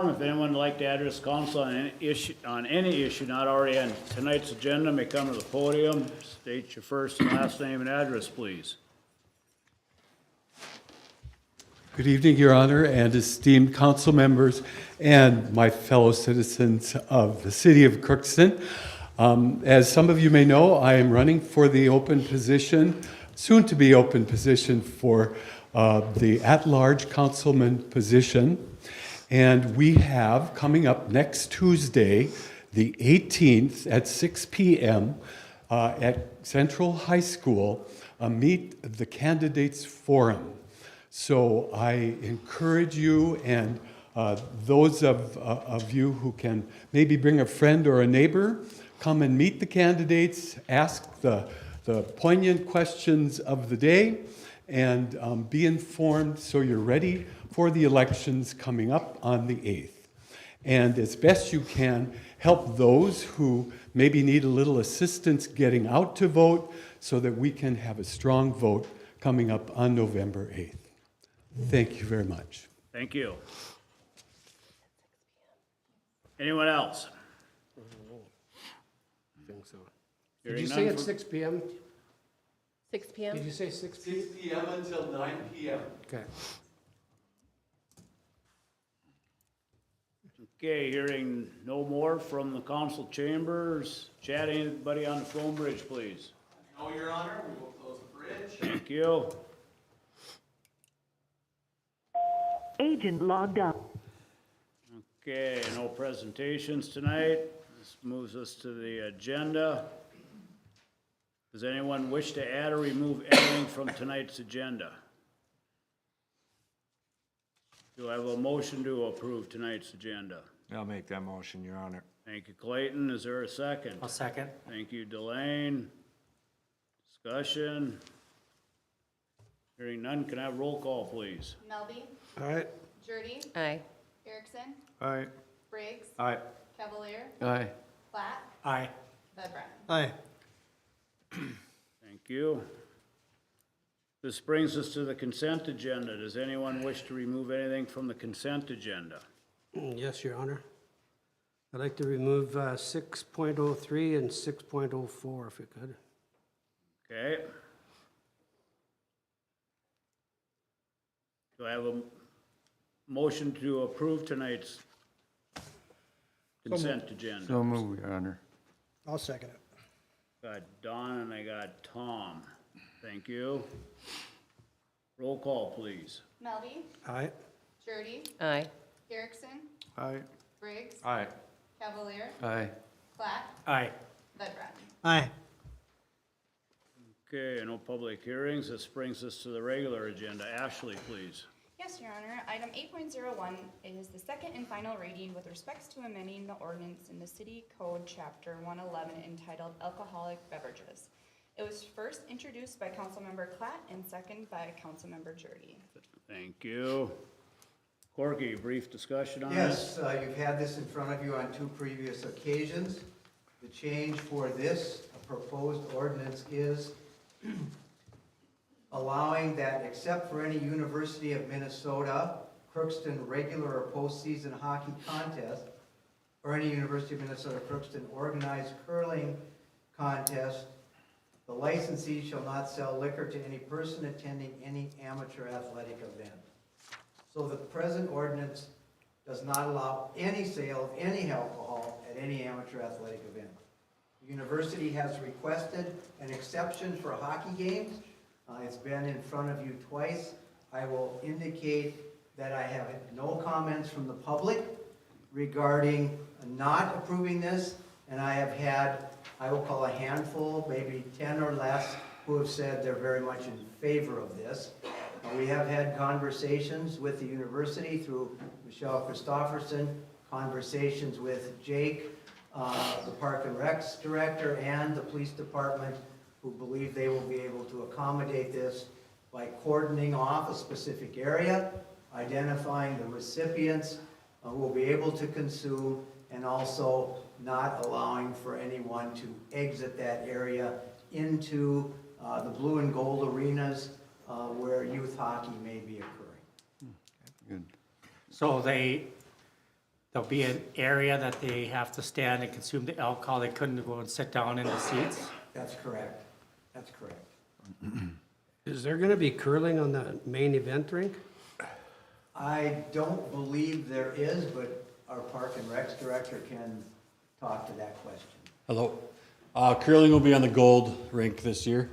If anyone would like to address council on any issue not already on tonight's agenda, may come to the podium. State your first and last name and address, please. Good evening, Your Honor, and esteemed council members and my fellow citizens of the city of Crookston. As some of you may know, I am running for the open position, soon to be open position for the at-large councilman position. And we have coming up next Tuesday, the 18th at 6 p.m. At Central High School, Meet the Candidates Forum. So I encourage you and those of you who can maybe bring a friend or a neighbor, come and meet the candidates, ask the poignant questions of the day, and be informed so you're ready for the elections coming up on the 8th. And as best you can, help those who maybe need a little assistance getting out to vote so that we can have a strong vote coming up on November 8th. Thank you very much. Thank you. Anyone else? I think so. Hearing Did you none say at for- 6 p.m.? 6 p.m.? Did you say 6 p.m.? 6 p.m. until 9 p.m. Okay. Okay, hearing no more from the council chambers. Chad, anybody on the phone bridge, please? No, Your Honor, we will close the bridge. Thank you. Agent logged up. Okay, no presentations tonight. This moves us to the agenda. Does anyone wish to add or remove anything from tonight's agenda? Do I have a motion to approve tonight's agenda? I'll make that motion, Your Honor. Thank you, Clayton. Is there a second? I'll second. Thank you, Delane. Discussion. Hearing none, can I have roll call, please? Melby, All right. Jurdy, Aye. Erickson, Aye. Briggs, Aye. Cavalier, Aye. Platt, Aye. Bedbrennan. Aye. Thank you. This brings us to the consent agenda. Does anyone wish to remove anything from the consent agenda? Yes, Your Honor. I'd like to remove 6.03 and 6.04 if you could. Okay. Do I have a motion to approve tonight's consent agenda? So move, Your Honor. I'll second it. Got Don and I got Tom. Thank you. Roll call, please. Melby, Aye. Jurdy, Aye. Erickson, Aye. Briggs, Aye. Cavalier, Aye. Platt, Aye. Bedbrennan. Aye. Okay, no public hearings. This brings us to the regular agenda. Ashley, please. Yes, Your Honor. Item 8.01 is the second and final reading with respects to amending the ordinance in the City Code Chapter 111 entitled Alcoholic Beverages. It was first introduced by Councilmember Klatt and second by Councilmember Jurdy. Thank you. Corky, brief discussion on Yes, this? you've had this in front of you on 2 previous occasions. The change for this proposed ordinance is allowing that except for any University of Minnesota, Crookston regular or postseason hockey contest, or any University of Minnesota Crookston organized curling contest, the licensee shall not sell liquor to any person attending any amateur athletic event. So the present ordinance does not allow any sale of any alcohol at any amateur athletic event. The university has requested an exception for hockey games. It's been in front of you twice. I will indicate that I have no comments from the public regarding not approving this, and I have had, I will call a handful, maybe 10 or less, who have said they're very much in favor of this. We have had conversations with the university through Michelle Christofferson, conversations with Jake, the Park and Recs director, and the police department, who believe they will be able to accommodate this by cordoning off a specific area, identifying the recipients who will be able to consume, and also not allowing for anyone to exit that area into the blue and gold arenas where youth hockey may be occurring. Good. So they there'll be an area that they have to stand and consume the alcohol. They couldn't go and sit down in the seats. That's correct. That's correct. Is there gonna be curling on the main event rink? I don't believe there is, but our Park and Recs director can talk to that question. Hello. Curling will be on the gold rink this year.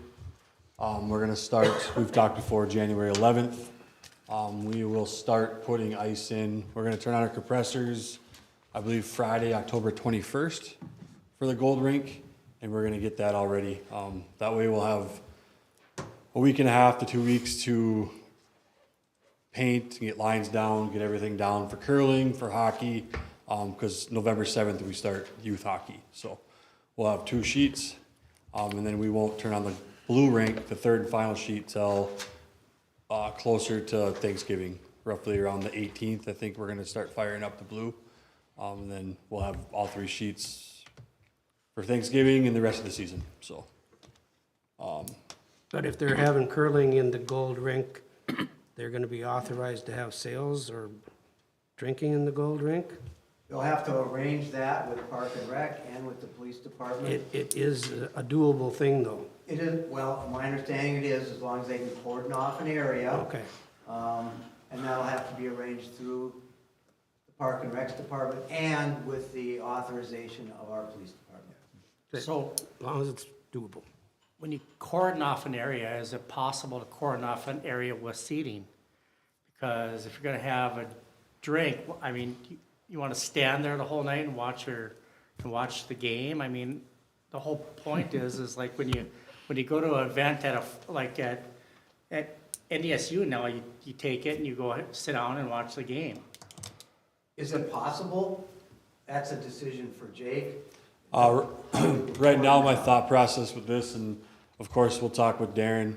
We're gonna start, we've talked before, January 11th. We will start putting ice in. We're gonna turn on our compressors, I believe Friday, October 21st for the gold rink, and we're gonna get that all ready. That way we'll have a week and a half to 2 weeks to paint, get lines down, get everything down for curling, for hockey, because November 7th we start youth hockey. So we'll have 2 sheets, and then we won't turn on the blue rink, the third and final sheet, till closer to Thanksgiving, roughly around the 18th. I think we're gonna start firing up the blue, and then we'll have all 3 sheets for Thanksgiving and the rest of the season. So But if they're having curling in the gold rink, they're gonna be authorized to have sales or drinking in the gold rink? You'll have to arrange that with Park and Rec and with the police department. It is a doable thing, though. It is, well, my understanding it is, as long as they can cordon off an area. Okay. And that'll have to be arranged through the Park and Recs department and with the authorization of our police department. So As long as it's doable. when you cordon off an area, is it possible to cordon off an area with seating? Because if you're gonna have a drink, I mean, you wanna stand there the whole night and watch the game? I mean, the whole point is like when you go to an event at NDSU now, you take it and you go sit down and watch the game. Is it possible? That's a decision for Jake. right now, my thought process with this, and of course, we'll talk with Darren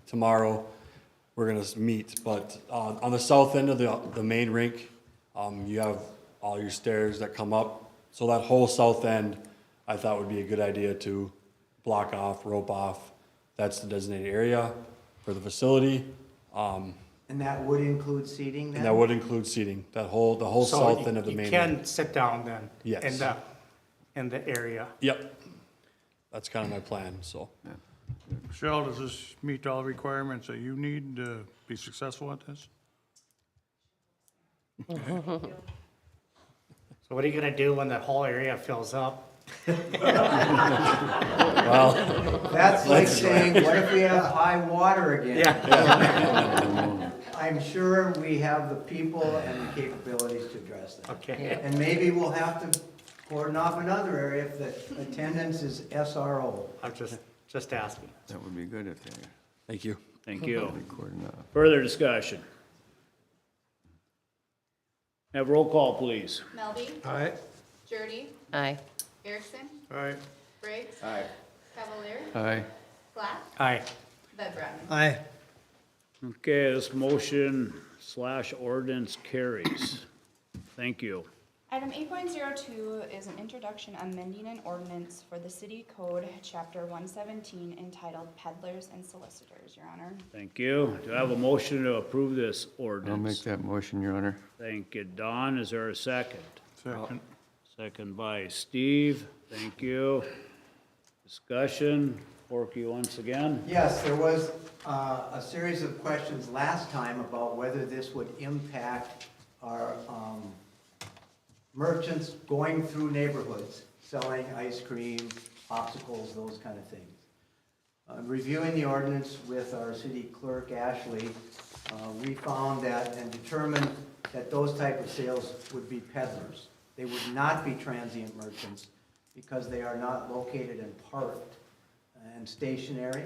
tomorrow. We're gonna meet, but on the south end of the main rink, you have all your stairs that come up. So that whole south end, I thought would be a good idea to block off, rope off. That's the designated area for the facility. And that would include seating then? And that would include seating, the whole south end of the main You rink. can sit down then? Yes. In the area? Yep. That's kind of my plan, so. Michelle, does this meet all the requirements that you need to be successful at this? So what are you gonna do when that whole area fills up? Well, That's like saying, what if we have high water again? I'm sure we have the people and the capabilities to address that. Okay. And maybe we'll have to cordon off another area if the attendance is SRO. I'm just asking. That would be good if they thank you. Thank you. recorded up. Further discussion? Have roll call, please. Melby, All right? Jurdy, Aye. Erickson, All right. Briggs, Aye. Cavalier, Aye. Black, Aye. Bedrattan. Aye. Okay, this motion / ordinance carries. Thank you. Item 8.02 is an introduction amending an ordinance for the city code, chapter 117, entitled Peddlers and Solicitors, Your Honor. Thank you. Do I have a motion to approve this I'll make ordinance? that motion, Your Honor. Thank you, Don. Is there a second? Second. Second by Steve. Thank you. Discussion. Forky once again. Yes, there was a series of questions last time about whether this would impact our merchants going through neighborhoods, selling ice cream, popsicles, those kind of things. Reviewing the ordinance with our city clerk, Ashley, we found that and determined that those type of sales would be peddlers. They would not be transient merchants because they are not located and parked and stationary.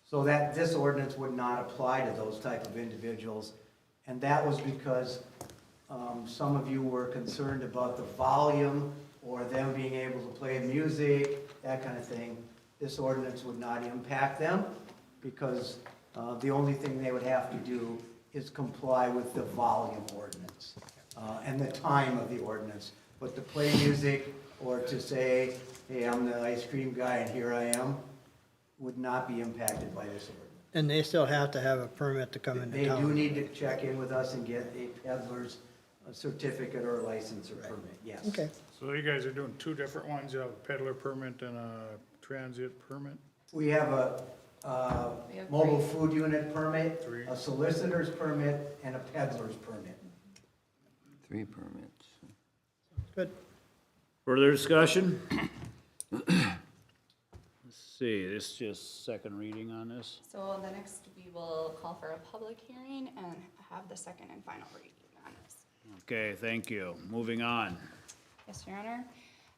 So that this ordinance would not apply to those type of individuals. And that was because some of you were concerned about the volume or them being able to play music, that kind of thing. This ordinance would not impact them because the only thing they would have to do is comply with the volume ordinance and the time of the ordinance. But to play music or to say, hey, I'm the ice cream guy and here I am, would not be impacted by this ordinance. And they still have to have a permit to come into They town. do need to check in with us and get a peddler's certificate or license or permit, yes. Okay. So you guys are doing two different ones, you have a peddler permit and a transit permit? We have a We have mobile food unit permit, Three. a solicitor's permit, and a peddler's permit. 3 permits. Good. Further discussion? Let's see, this is just second reading on this. So the next, we will call for a public hearing and have the second and final reading on this. Okay, thank you. Moving on. Yes, Your Honor.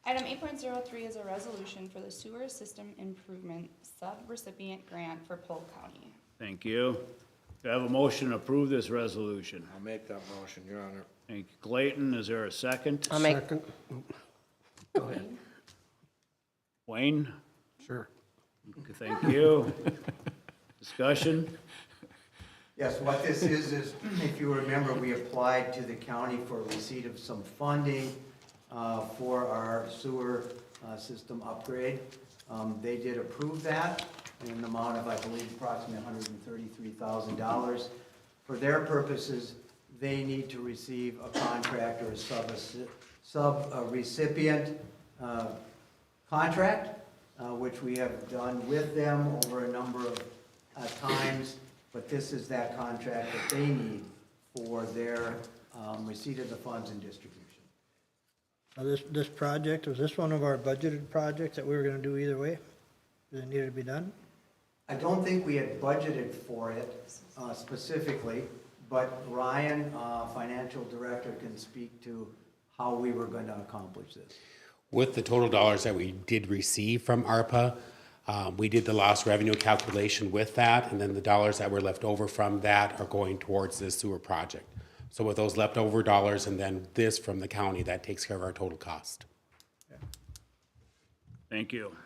Item 8.03 is a resolution for the sewer system improvement sub-recipient grant for Polk County. Thank you. Do I have a motion to approve this resolution? I'll make that motion, Your Honor. Thank you, Clayton. Is there a second? I'll make, Second. Go ahead. Wayne? Sure. Okay, thank you. Discussion? Yes, what this is, if you remember, we applied to the county for receipt of some funding for our sewer system upgrade. They did approve that in an amount of, I believe, approximately $133,000. For their purposes, they need to receive a contract or a sub-recipient contract, which we have done with them over a number of times, but this is that contract that they need for their receipt of the funds and distribution. Now, this project, was this one of our budgeted projects that we were gonna do either way? Does it need to be done? I don't think we had budgeted for it specifically, but Ryan, Financial Director, can speak to how we were going to accomplish this. With the total dollars that we did receive from ARPA, we did the lost revenue calculation with that, and then the dollars that were left over from that are going towards this sewer project. So with those leftover dollars and then this from the county, that takes care of our total cost. Thank you.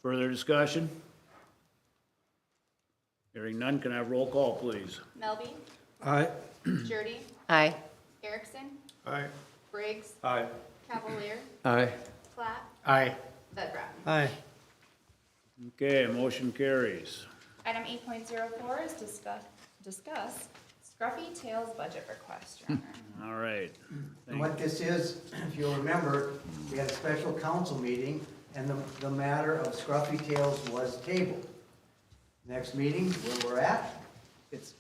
Further discussion? Hearing none, can I have roll call, please? Melby, Aye. Jurdy, aye. Erickson, Aye. Briggs, Aye. Cavalier, Aye. Platt, Aye. Bedrat. Aye. Okay, motion carries. Item 8.04 is discuss Scruffy Tails budget request, Your Honor. All right. And what this is, if you'll remember, we had a special council meeting, and the matter of Scruffy Tails was tabled. Next meeting, where we're at, it's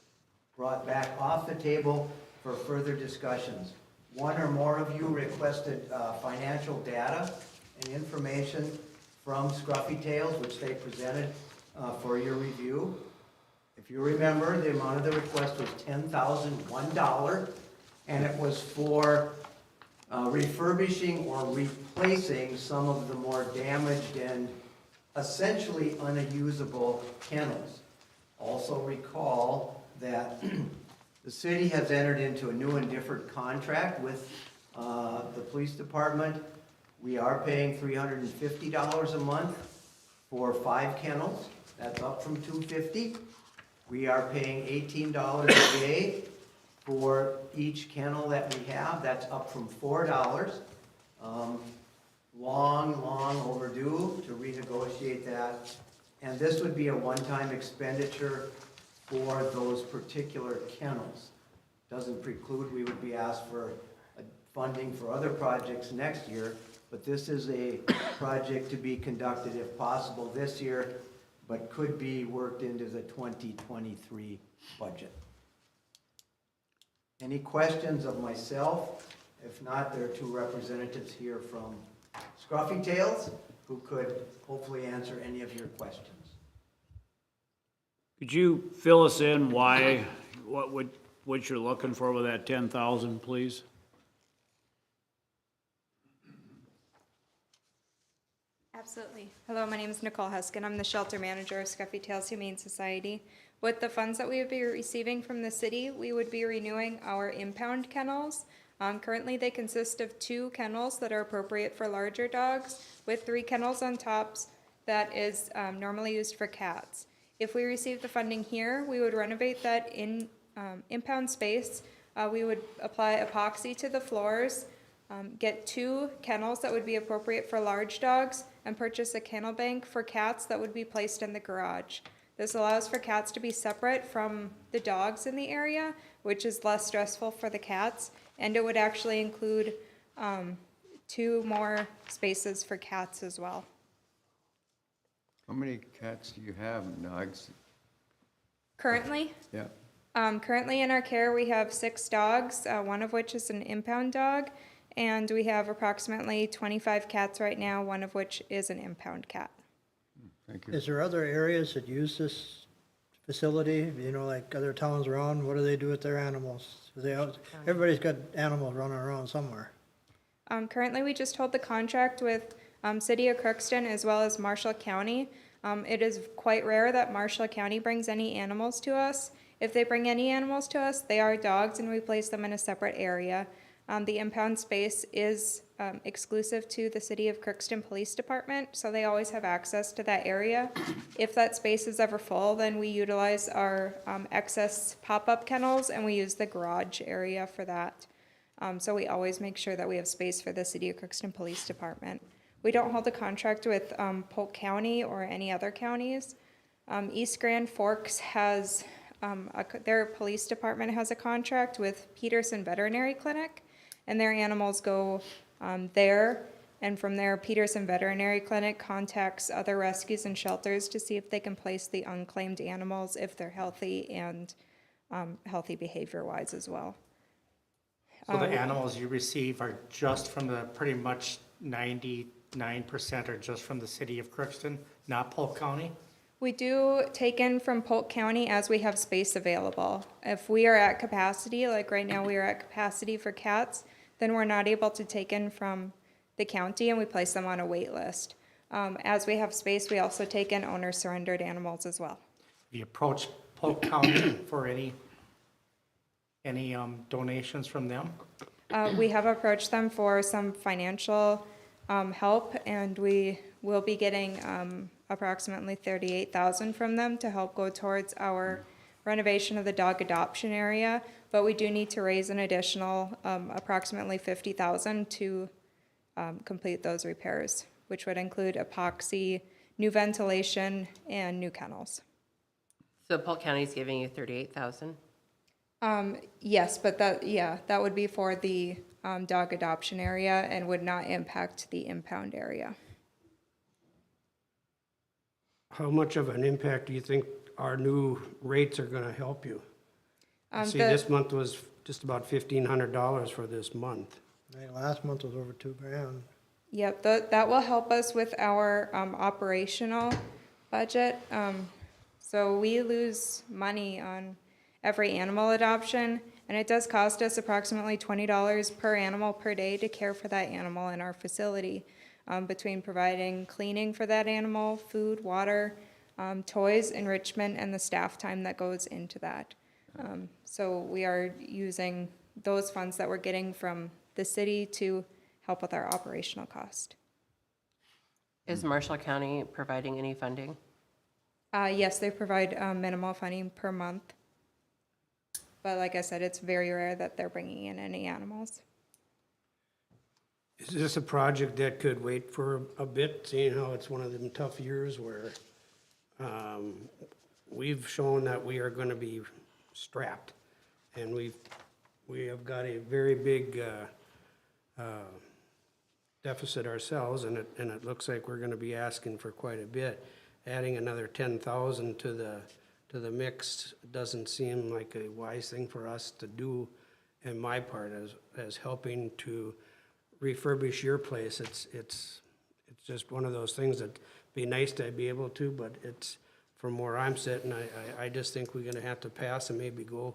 brought back off the table for further discussions. One or more of you requested financial data and information from Scruffy Tails, which they presented for your review. If you remember, the amount of the request was $10,001, and it was for refurbishing or replacing some of the more damaged and essentially unusable kennels. Also recall that the city has entered into a new and different contract with the police department. We are paying $350 a month for 5 kennels. That's up from $250. We are paying $18 a day for each kennel that we have. That's up from $4. Long overdue to renegotiate that. And this would be a one-time expenditure for those particular kennels. Doesn't preclude we would be asked for funding for other projects next year, but this is a project to be conducted if possible this year, but could be worked into the 2023 budget. Any questions of myself? If not, there are 2 representatives here from Scruffy Tails who could hopefully answer any of your questions. Could you fill us in why, what you're looking for with that 10,000, please? Absolutely. Hello, my name is Nicole Huskin. I'm the shelter manager of Scruffy Tails Humane Society. With the funds that we would be receiving from the city, we would be renewing our impound kennels. Currently, they consist of 2 kennels that are appropriate for larger dogs, with 3 kennels on tops that is normally used for cats. If we receive the funding here, we would renovate that impound space. We would apply epoxy to the floors, get 2 kennels that would be appropriate for large dogs, and purchase a kennel bank for cats that would be placed in the garage. This allows for cats to be separate from the dogs in the area, which is less stressful for the cats, And it would actually include 2 more spaces for cats as well. How many cats do you have, and dogs? Currently, Yeah. currently in our care, we have 6 dogs, one of which is an impound dog, and we have approximately 25 cats right now, one of which is an impound cat. Thank you. Is there other areas that use this facility, you know, like other towns around? What do they do with their animals? Everybody's got animals running around somewhere. Currently, we just hold the contract with City of Crookston as well as Marshall County. It is quite rare that Marshall County brings any animals to us. If they bring any animals to us, they are dogs and we place them in a separate area. The impound space is exclusive to the City of Crookston Police Department, so they always have access to that area. If that space is ever full, then we utilize our excess pop-up kennels and we use the garage area for that. So we always make sure that we have space for the City of Crookston Police Department. We don't hold a contract with Polk County or any other counties. East Grand Forks has, their police department has a contract with Peterson Veterinary Clinic, and their animals go there. And from there, Peterson Veterinary Clinic contacts other rescues and shelters to see if they can place the unclaimed animals if they're healthy and healthy behavior-wise as well. So the animals you receive are just from the, pretty much 99% are just from the city of Crookston, not Polk County? We do take in from Polk County as we have space available. If we are at capacity, like right now we are at capacity for cats, then we're not able to take in from the county and we place them on a wait list. As we have space, we also take in owner surrendered animals as well. Have you approached Polk County for any donations from them? We have approached them for some financial help, and we will be getting approximately $38,000 from them to help go towards our renovation of the dog adoption area. But we do need to raise an additional approximately $50,000 to complete those repairs, which would include epoxy, new ventilation, and new kennels. So Polk County's giving you 38,000? Yes, but that would be for the dog adoption area and would not impact the impound area. How much of an impact do you think our new rates are gonna help you? I see this month was just about $1,500 for this month. I think last month was over $2,000. Yep, that will help us with our operational budget. So we lose money on every animal adoption, and it does cost us approximately $20 per animal per day to care for that animal in our facility, between providing cleaning for that animal, food, water, toys, enrichment, and the staff time that goes into that. So we are using those funds that we're getting from the city to help with our operational cost. Is Marshall County providing any funding? Yes, they provide minimal funding per month. But like I said, it's very rare that they're bringing in any animals. Is this a project that could wait for a bit, seeing how it's one of them tough years where we've shown that we are gonna be strapped, and we have got a very big deficit ourselves, and it looks like we're gonna be asking for quite a bit. Adding another 10,000 to the mix doesn't seem like a wise thing for us to do, in my part, as helping to refurbish your place. It's just one of those things that'd be nice to be able to, but it's, from where I'm sitting, I just think we're gonna have to pass and maybe go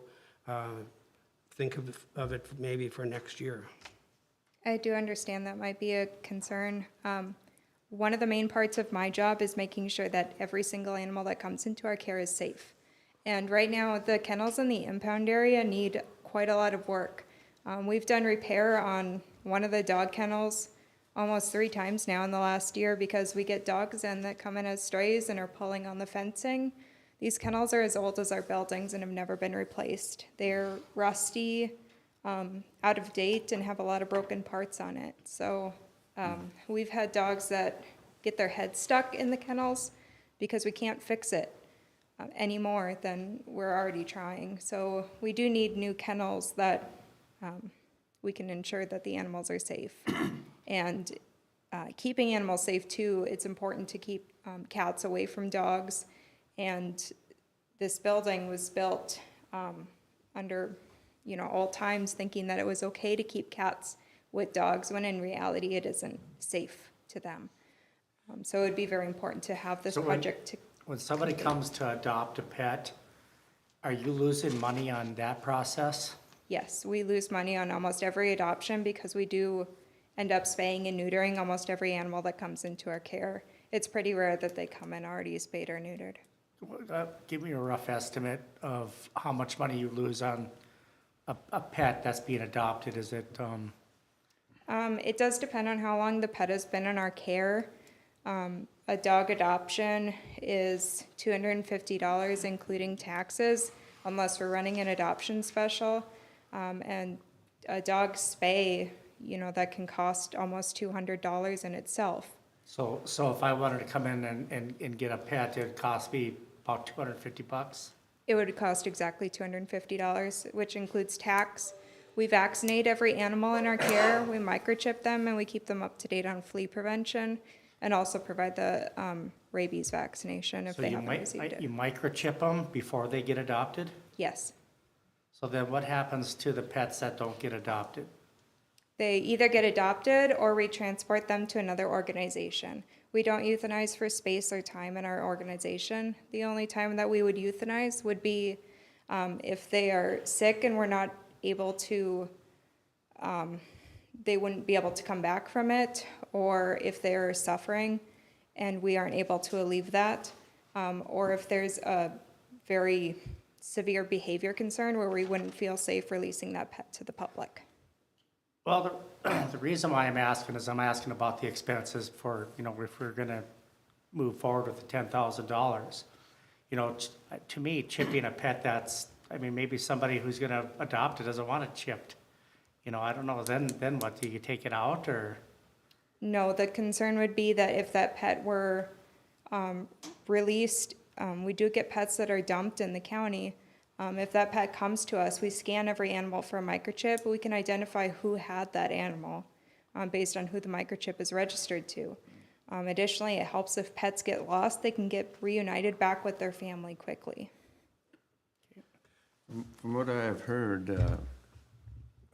think of it maybe for next year. I do understand that might be a concern. One of the main parts of my job is making sure that every single animal that comes into our care is safe. And right now, the kennels in the impound area need quite a lot of work. We've done repair on one of the dog kennels almost 3 times now in the last year because we get dogs in that come in as strays and are pulling on the fencing. These kennels are as old as our buildings and have never been replaced. They're rusty, out of date, and have a lot of broken parts on it. So we've had dogs that get their heads stuck in the kennels because we can't fix it any more than we're already trying. So we do need new kennels that we can ensure that the animals are safe. And keeping animals safe too, it's important to keep cats away from dogs. And this building was built under, old times, thinking that it was okay to keep cats with dogs, when in reality it isn't safe to them. So it would be very important to have this So project to. When somebody comes to adopt a pet, are you losing money on that process? Yes, we lose money on almost every adoption because we do end up spaying and neutering almost every animal that comes into our care. It's pretty rare that they come in already spayed or neutered. Give me a rough estimate of how much money you lose on a pet that's being adopted. Is it, It does depend on how long the pet has been in our care. A dog adoption is $250, including taxes, unless we're running an adoption special. And a dog spay, that can cost almost $200 in itself. so if I wanted to come in and get a pet, it'd cost me about $250? It would cost exactly $250, which includes tax. We vaccinate every animal in our care, we microchip them, and we keep them up to date on flea prevention, and also provide the rabies vaccination if So they you haven't received you it. microchip them before they get adopted? Yes. So then what happens to the pets that don't get adopted? They either get adopted or we transport them to another organization. We don't euthanize for space or time in our organization. The only time that we would euthanize would be if they are sick and we're not able to, they wouldn't be able to come back from it, or if they're suffering and we aren't able to alleviate that, or if there's a very severe behavior concern where we wouldn't feel safe releasing that pet to the public. Well, the reason why I'm asking is I'm asking about the expenses for, if we're gonna move forward with the $10,000. To me, chipping a pet maybe somebody who's gonna adopt it doesn't want it chipped. I don't know, then what, do you take it out or? No, the concern would be that if that pet were released, we do get pets that are dumped in the county. If that pet comes to us, we scan every animal for a microchip. We can identify who had that animal based on who the microchip is registered to. Additionally, it helps if pets get lost, they can get reunited back with their family quickly. From what I have heard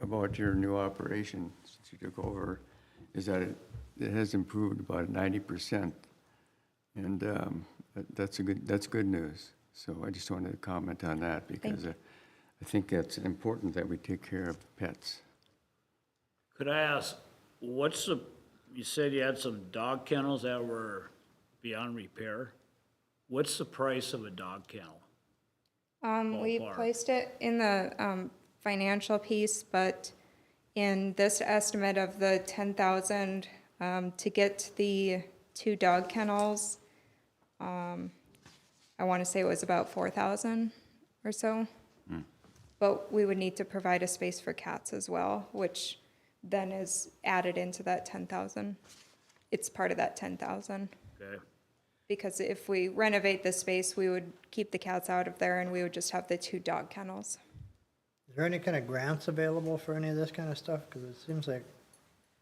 about your new operation since you took over, is that it has improved about 90%. And that's good news. So I just wanted to comment on that because I think that's important that we take care of pets. Could I ask, you said you had some dog kennels that were beyond repair. What's the price of a dog kennel? We placed it in the financial piece, but in this estimate of the 10,000 to get the 2 dog kennels, I want to say it was about 4,000 or so. But we would need to provide a space for cats as well, which then is added into that 10,000. It's part of that 10,000. Okay. Because if we renovate the space, we would keep the cats out of there and we would just have the 2 dog kennels. Is there any kind of grants available for any of this kind of stuff? Because it seems like.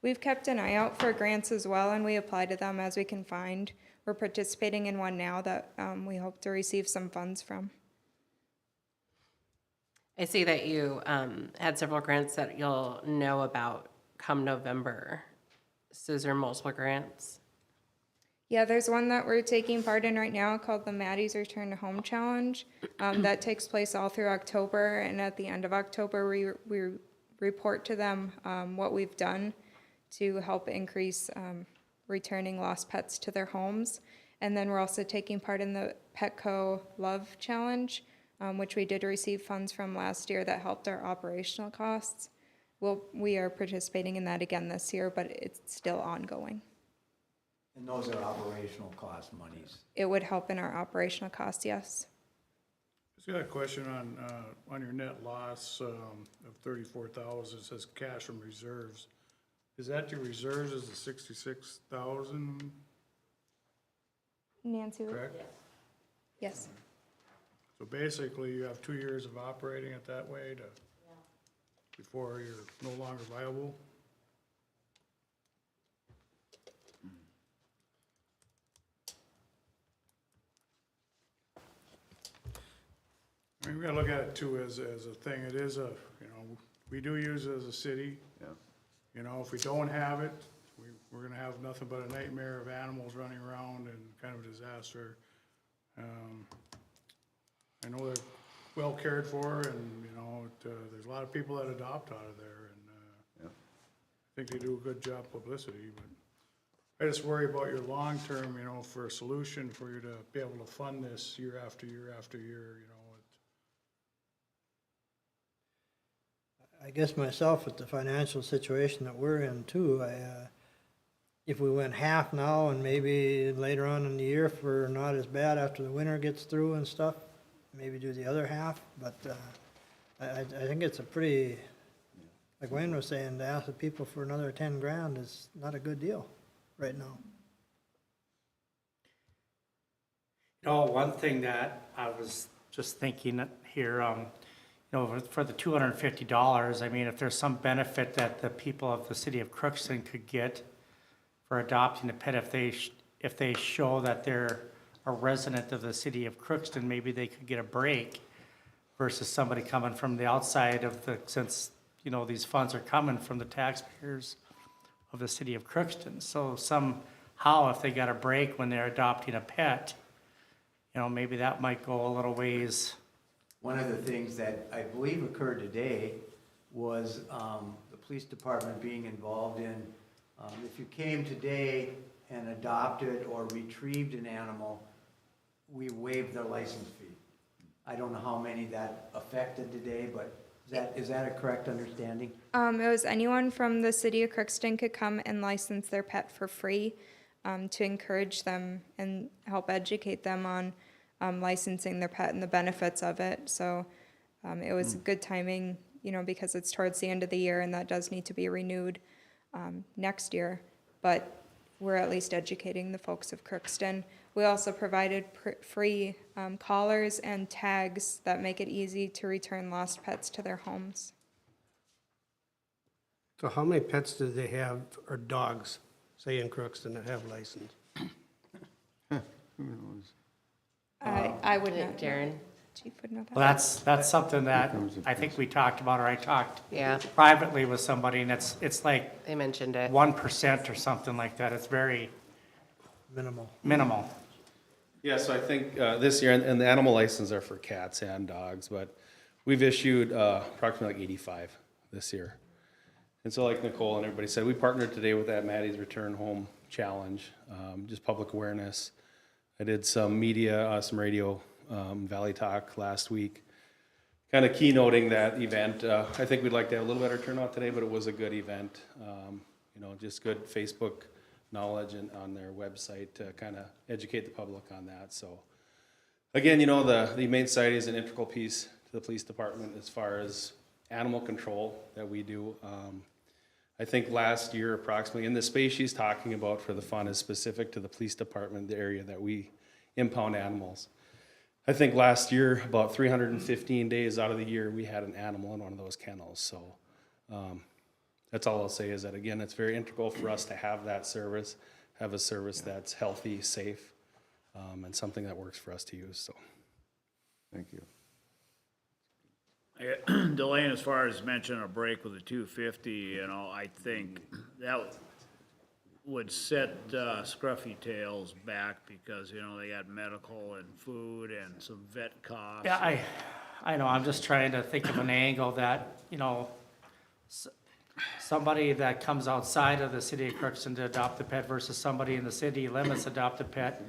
We've kept an eye out for grants as well, and we apply to them as we can find. We're participating in one now that we hope to receive some funds from. I see that you had several grants that you'll know about come November. So is there multiple grants? Yeah, there's one that we're taking part in right now called the Maddie's Return to Home Challenge. That takes place all through October, and at the end of October, we report to them what we've done to help increase returning lost pets to their homes. And then we're also taking part in the Petco Love Challenge, which we did receive funds from last year that helped our operational costs. We are participating in that again this year, but it's still ongoing. And those are operational cost monies. It would help in our operational costs, yes. Just got a question on your net loss of 34,000. It says cash from reserves. Is that your reserves is the 66,000? Nancy? Correct? Yes. So basically you have 2 years of operating it that way to. before you're no longer viable? I mean, we gotta look at it too as a thing. It is a, you know, we do use it as a city. Yeah. You know, if we don't have it, we're gonna have nothing but a nightmare of animals running around and kind of a disaster. I know they're well cared for, and, you know, there's a lot of people that adopt out of there, and, I think they do a good job publicity, but I just worry about your long-term, you know, for a solution for you to be able to fund this year after year after year, you know. I guess myself, with the financial situation that we're in too, if we went half now and maybe later on in the year, if we're not as bad after the winter gets through and stuff, maybe do the other half, but, I think it's a pretty, like Wayne was saying, to ask the people for another 10 grand is not a good deal right now. You know, one thing that I was just thinking here, you know, for the $250, I mean, if there's some benefit that the people of the city of Crookston could get for adopting a pet, if they show that they're a resident of the city of Crookston, maybe they could get a break versus somebody coming from the outside of since, you know, these funds are coming from the taxpayers of the city of Crookston. So somehow, if they got a break when they're adopting a pet, you know, maybe that might go a little ways. One of the things that I believe occurred today was the police department being involved in, if you came today and adopted or retrieved an animal, we waived their license fee. I don't know how many that affected today, but is that a correct understanding? It was anyone from the city of Crookston could come and license their pet for free, to encourage them and help educate them on licensing their pet and the benefits of it. So it was good timing, you know, because it's towards the end of the year and that does need to be renewed next year. But we're at least educating the folks of Crookston. We also provided free collars and tags that make it easy to return lost pets to their homes. So how many pets do they have, or dogs, say in Crookston, that have license? Who knows? I would not, Darren. Chief would know that. Well, that's something that I think we talked about, or I talked privately with somebody, and it's like They mentioned it. 1% or something like that. It's very minimal. Yeah, so I think this year, and the animal licenses are for cats and dogs, but we've issued approximately like 85 this year. And so like Nicole and everybody said, we partnered today with that Maddie's Return Home Challenge, just public awareness. I did some media, some radio, Valley Talk last week, kind of keynoting that event. I think we'd like to have a little better turnout today, but it was a good event. You know, just good Facebook knowledge and on their website to kind of educate the public on that. So again, you know, the Humane Society is an integral piece to the police department as far as animal control that we do. I think last year approximately, and the space she's talking about for the fund is specific to the police department, the area that we impound animals. I think last year, about 315 days out of the year, we had an animal in one of those kennels. So that's all I'll say is that, again, it's very integral for us to have that service, have a service that's healthy, safe, and something that works for us to use. So Thank you. Delane, as far as mentioning a break with the 250, you know, I think that would set Scruffy Tails back because, you know, they got medical and food and some vet costs. Yeah, I know, I'm just trying to think of an angle that, you know, somebody that comes outside of the city of Crookston to adopt a pet versus somebody in the city limits adopt a pet.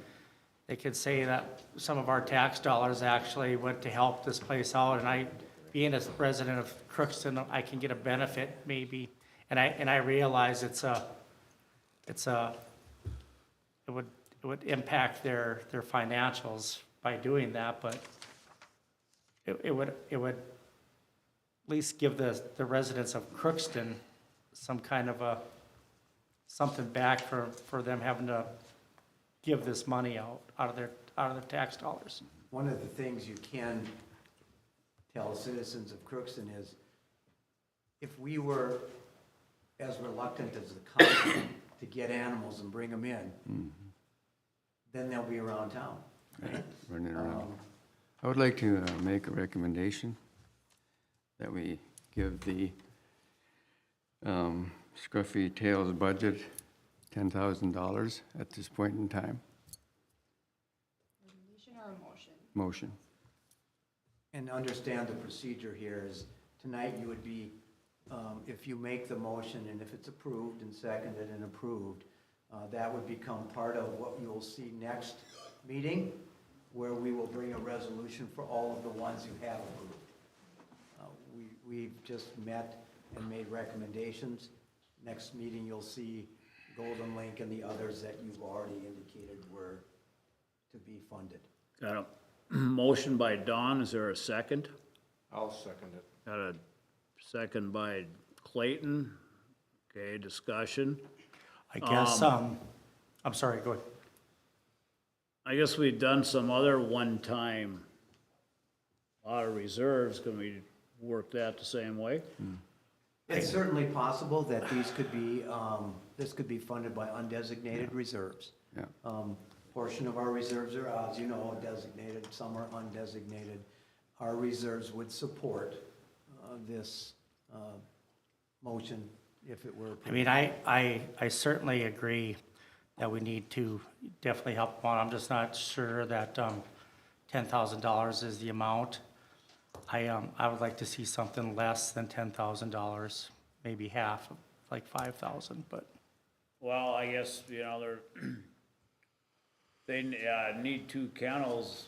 They could say that some of our tax dollars actually went to help this place out, and being a resident of Crookston, I can get a benefit maybe, and I realize it would impact their financials by doing that, but it would at least give the residents of Crookston some kind of something back for them having to give this money out of their tax dollars. One of the things you can tell citizens of Crookston is if we were as reluctant as the council to get animals and bring them in, then they'll be around town. Running around. I would like to make a recommendation that we give the Scruffy Tails budget $10,000 at this point in time. Recommendation or a motion? Motion. And understand the procedure here is, tonight you would be, if you make the motion and if it's approved and seconded and approved, that would become part of what you will see next meeting, where we will bring a resolution for all of the ones you have approved. We've just met and made recommendations. Next meeting, you'll see Golden Link and the others that you've already indicated were to be funded. Got a motion by Don, is there a second? I'll second it. Got a second by Clayton. Okay, discussion. I guess, I'm sorry, go ahead. I guess we've done some other one-time out of reserves. Can we work that the same way? It's certainly possible that these could be, this could be funded by undesignated reserves. Yeah. Portion of our reserves are, as you know, designated, some are undesignated. Our reserves would support this motion if it were approved. I mean, I certainly agree that we need to definitely help them out. I'm just not sure that $10,000 is the amount. I would like to see something less than $10,000, maybe half, like 5,000, but. Well, I guess, you know, they need 2 kennels.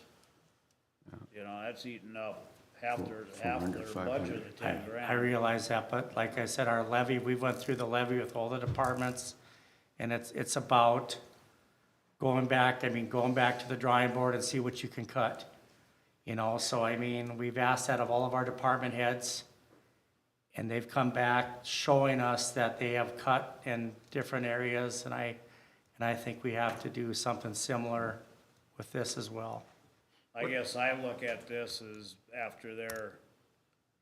You know, that's eating up half their budget of 10 grand. I realize that, but like I said, our levy, we went through the levy with all the departments, and it's about going back to the drawing board and see what you can cut. You know, so I mean, we've asked that of all of our department heads, and they've come back showing us that they have cut in different areas, and I think we have to do something similar with this as well. I guess I look at this as, after their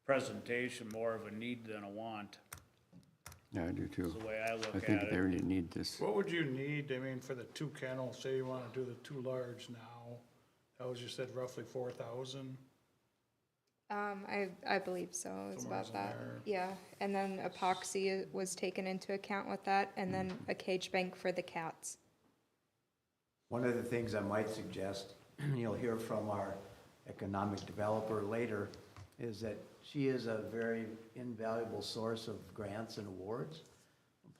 presentation, more of a need than a want. Yeah, I do too. That's the way I look I at think it. they really need this. What would you need, I mean, for the 2 kennels, say you wanna do the 2 large now, that was, you said roughly 4,000? I believe so, it's Somewhere about in that, there. yeah. And then epoxy was taken into account with that, and then a cage bank for the cats. One of the things I might suggest, you'll hear from our economic developer later, is that she is a very invaluable source of grants and awards.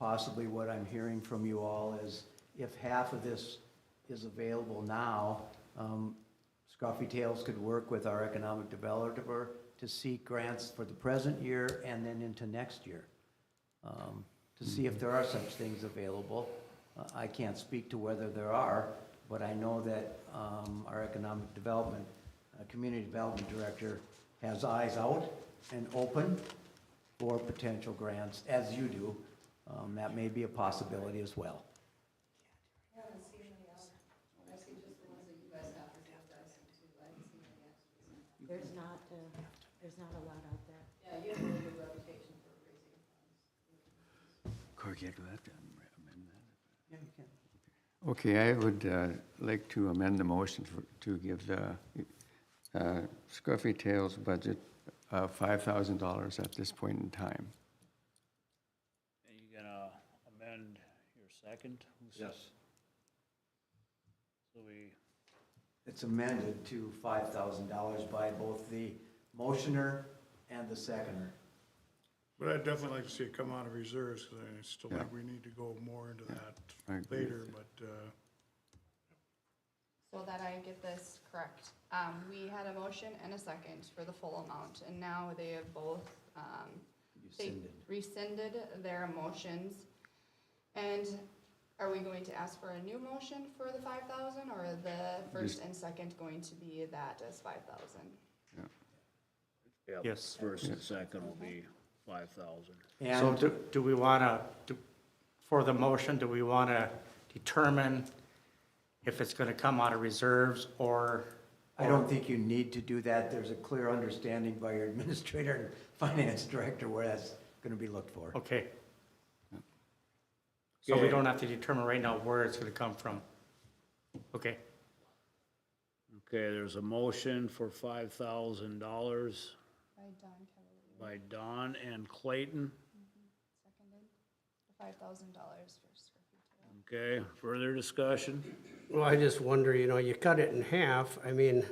Possibly what I'm hearing from you all is, if half of this is available now, Scruffy Tails could work with our economic developer to seek grants for the present year and then into next year, to see if there are such things available. I can't speak to whether there are, but I know that our economic development, community development director has eyes out and open for potential grants, as you do. That may be a possibility as well. There's not a lot out there. Yeah, you have a really good reputation for raising funds. Corey, can't do that, amend that? Yeah, you can. Okay, I would like to amend the motion to give the Scruffy Tails budget $5,000 at this point in time. Are you gonna amend your second? Yes. So we, It's amended to $5,000 by both the motioner and the seconder. But I'd definitely like to see it come out of reserves, because I still think we need to go more into I that agree later, with but, So that I get this correct, we had a motion and a second for the full amount, and now they have both, they rescinded their motions. And are we going to ask for a new motion for the 5,000, or are the first and second going to be that as 5,000? yeah, Yes. first and second will be 5,000. So And do we wanna, for the motion, do we wanna determine if it's gonna come out of reserves or? I don't think you need to do that. There's a clear understanding by your administrator and finance director where that's gonna be looked for. Okay. So we don't have to determine right now where it's gonna come from. Okay. Okay, there's a motion for $5,000 By Don Cavalier. by Don and Clayton. Seconded. $5,000 for Scruffy Tail. Okay, further discussion? Well, I just wonder, you know, you cut it in half, I mean,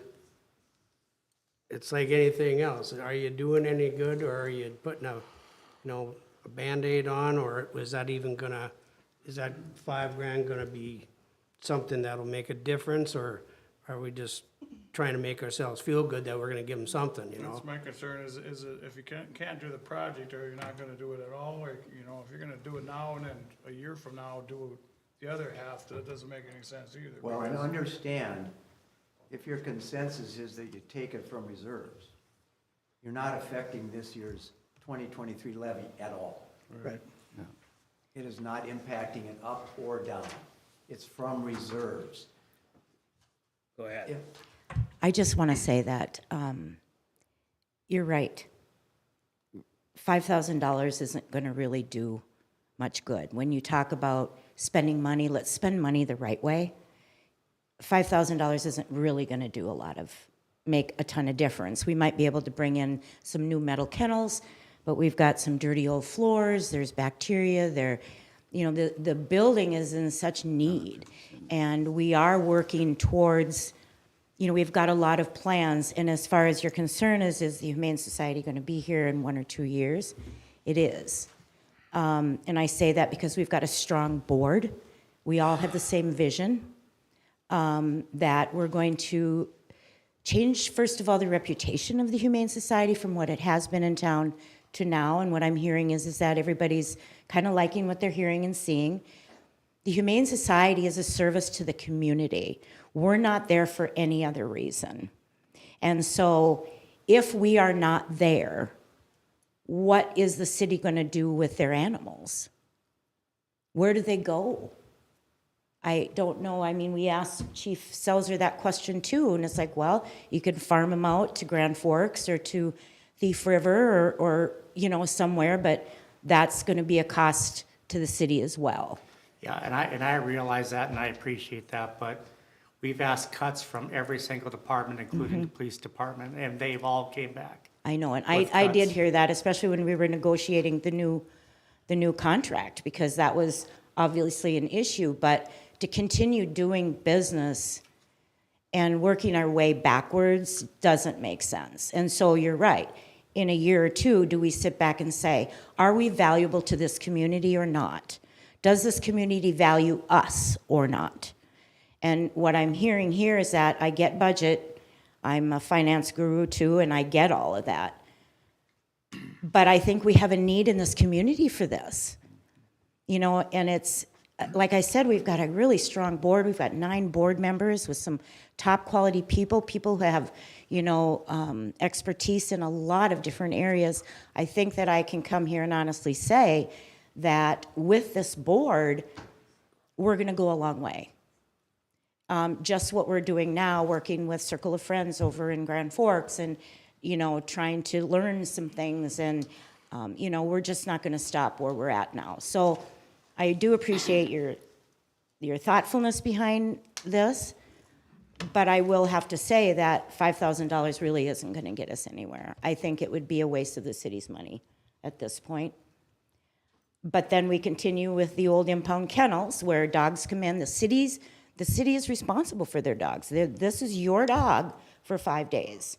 it's like anything else. Are you doing any good, or are you putting a, a Band-Aid on, or is that is that $5,000 gonna be something that'll make a difference, or are we just trying to make ourselves feel good that we're gonna give them something, That's my concern is if you can't do the project, or you're not gonna do it at all, or, if you're gonna do it now and then a year from now, do the other half, that doesn't make any sense either. Well, and because- understand, if your consensus is that you take it from reserves, you're not affecting this year's 2023 levy at all. Right. It is not impacting it up or down. It's from reserves. Go ahead. I just want to say that you're right. $5,000 isn't going to really do much good. When you talk about spending money, let's spend money the right way. $5,000 isn't really going to make a ton of difference. We might be able to bring in some new metal kennels, but we've got some dirty old floors, there's bacteria, the building is in such need. And we are working towards, we've got a lot of plans, and as far as your concern is the Humane Society going to be here in 1 or 2 years? It is. And I say that because we've got a strong board. We all have the same vision, that we're going to change, first of all, the reputation of the Humane Society from what it has been in town to now. And what I'm hearing is that everybody's kind of liking what they're hearing and seeing. The Humane Society is a service to the community. We're not there for any other reason. And so if we are not there, what is the city going to do with their animals? Where do they go? I don't know. I mean, we asked Chief Selzer that question too, and it's like, well, you could farm them out to Grand Forks or to Thief River or somewhere, but that's going to be a cost to the city as well. Yeah, and I realize that, and I appreciate that, but we've asked cuts from every single department, including the police department, and they've all came back. I know, and with I did cuts. hear that, especially when we were negotiating the new contract, because that was obviously an issue. But to continue doing business and working our way backwards doesn't make sense. And so you're right. In a year or two, do we sit back and say, are we valuable to this community or not? Does this community value us or not? And what I'm hearing here is that I get budget. I'm a finance guru too, and I get all of that. But I think we have a need in this community for this. And it's, like I said, we've got a really strong board. We've got 9 board members with some top quality people who have, expertise in a lot of different areas. I think that I can come here and honestly say that with this board, we're going to go a long way. Just what we're doing now, working with Circle of Friends over in Grand Forks and, trying to learn some things. And, we're just not going to stop where we're at now. So I do appreciate your thoughtfulness behind this, but I will have to say that $5,000 really isn't going to get us anywhere. I think it would be a waste of the city's money at this point. But then we continue with the old impound kennels where dogs come in. The city is responsible for their dogs. This is your dog for 5 days.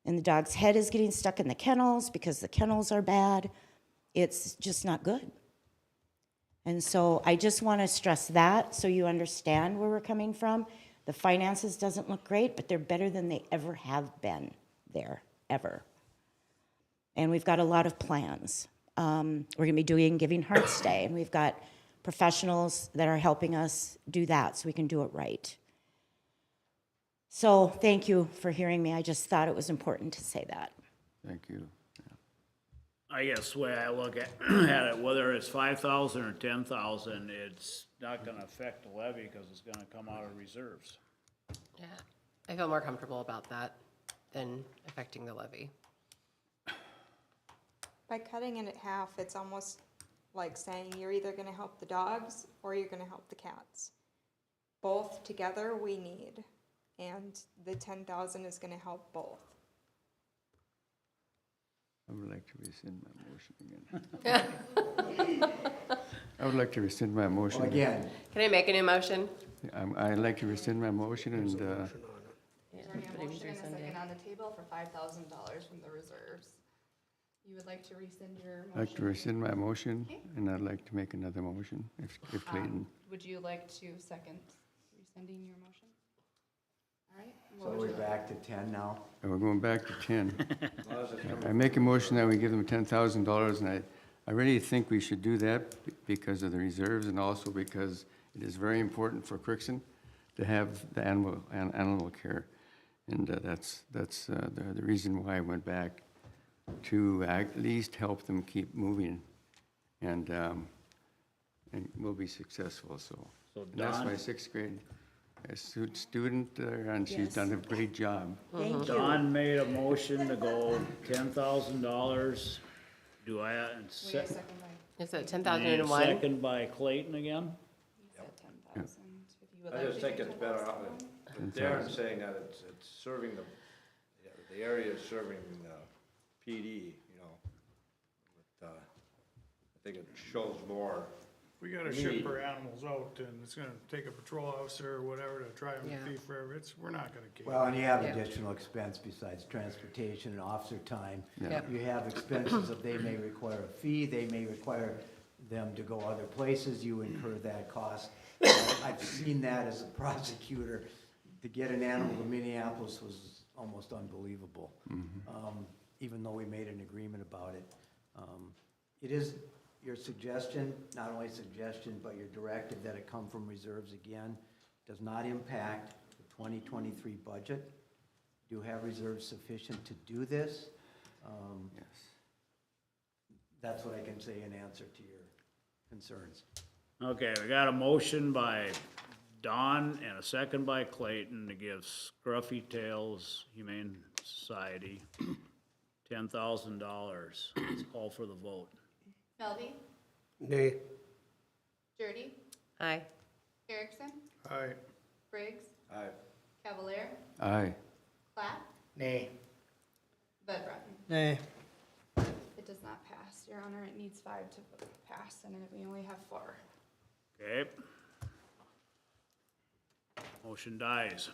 And the dog's head is getting stuck in the kennels because the kennels are bad. It's just not good. And so I just want to stress that so you understand where we're coming from. The finances doesn't look great, but they're better than they ever have been there, ever. And we've got a lot of plans. We're going to be doing Giving Hearts Day, and we've got professionals that are helping us do that so we can do it right. So thank you for hearing me. I just thought it was important to say that. Thank you. I guess the way I look at it, whether it's 5,000 or 10,000, it's not gonna affect the levy because it's gonna come out of reserves. Yeah, I feel more comfortable about that than affecting the levy. By cutting it in half, it's almost like saying you're either gonna help the dogs or you're gonna help the cats. Both together we need, and the 10,000 is gonna help both. I would like to rescind my motion again. I would like to rescind my motion. Well, again, Can I make a new motion? I'd like to rescind my motion and, There's already a motion and a second on the table for $5,000 from the reserves. You would like to rescind your motion? I'd like to rescind my motion, Okay. and I'd like to make another motion if Clayton. Would you like to second rescinding your motion? All right. So what would we're you like? back to 10 now? And we're going back to 10. I make a motion that we give them $10,000, and I really think we should do that because of the reserves and also because it is very important for Crookston to have the animal care. And that's the reason why I went back, to at least help them keep moving. And we'll be successful, so. So And that's Don- my 6th grade student, and she's Yes. done a great job. Thank you. Don made a motion to go $10,000. Do I, We have second by, Is it 10,001? second by Clayton again? you said 10,000. If you would I like just to think do it's better, 10,000. with Darren saying that it's serving the area is serving PD, you know. But, I think it shows more. We gotta ship our animals out, and it's gonna take a patrol officer or whatever to try and Yeah. thief forever, we're not gonna keep. Well, and you have Yeah. additional expense besides transportation and officer time. Yep. You have expenses that they may require a fee, they may require them to go other places, you incur that cost. I've seen that as a prosecutor. To get an animal to Minneapolis was almost unbelievable, even though we made an agreement about it. It is your suggestion, not only suggestion, but your directive that it come from reserves again, does not impact the 2023 budget. Do have reserves sufficient to do this? Yes. That's what I can say in answer to your concerns. Okay, we got a motion by Don and a second by Clayton to give Scruffy Tails Humane Society $10,000. Let's call for the vote. Melby, Nay. Jurdy, Aye. Erickson, Aye. Briggs, Aye. Cavalier, Aye. Platt, Nay. Bedbratton. Nay. It does not pass, Your Honor. It needs 5 to pass, and we only have 4. Okay. Motion dies.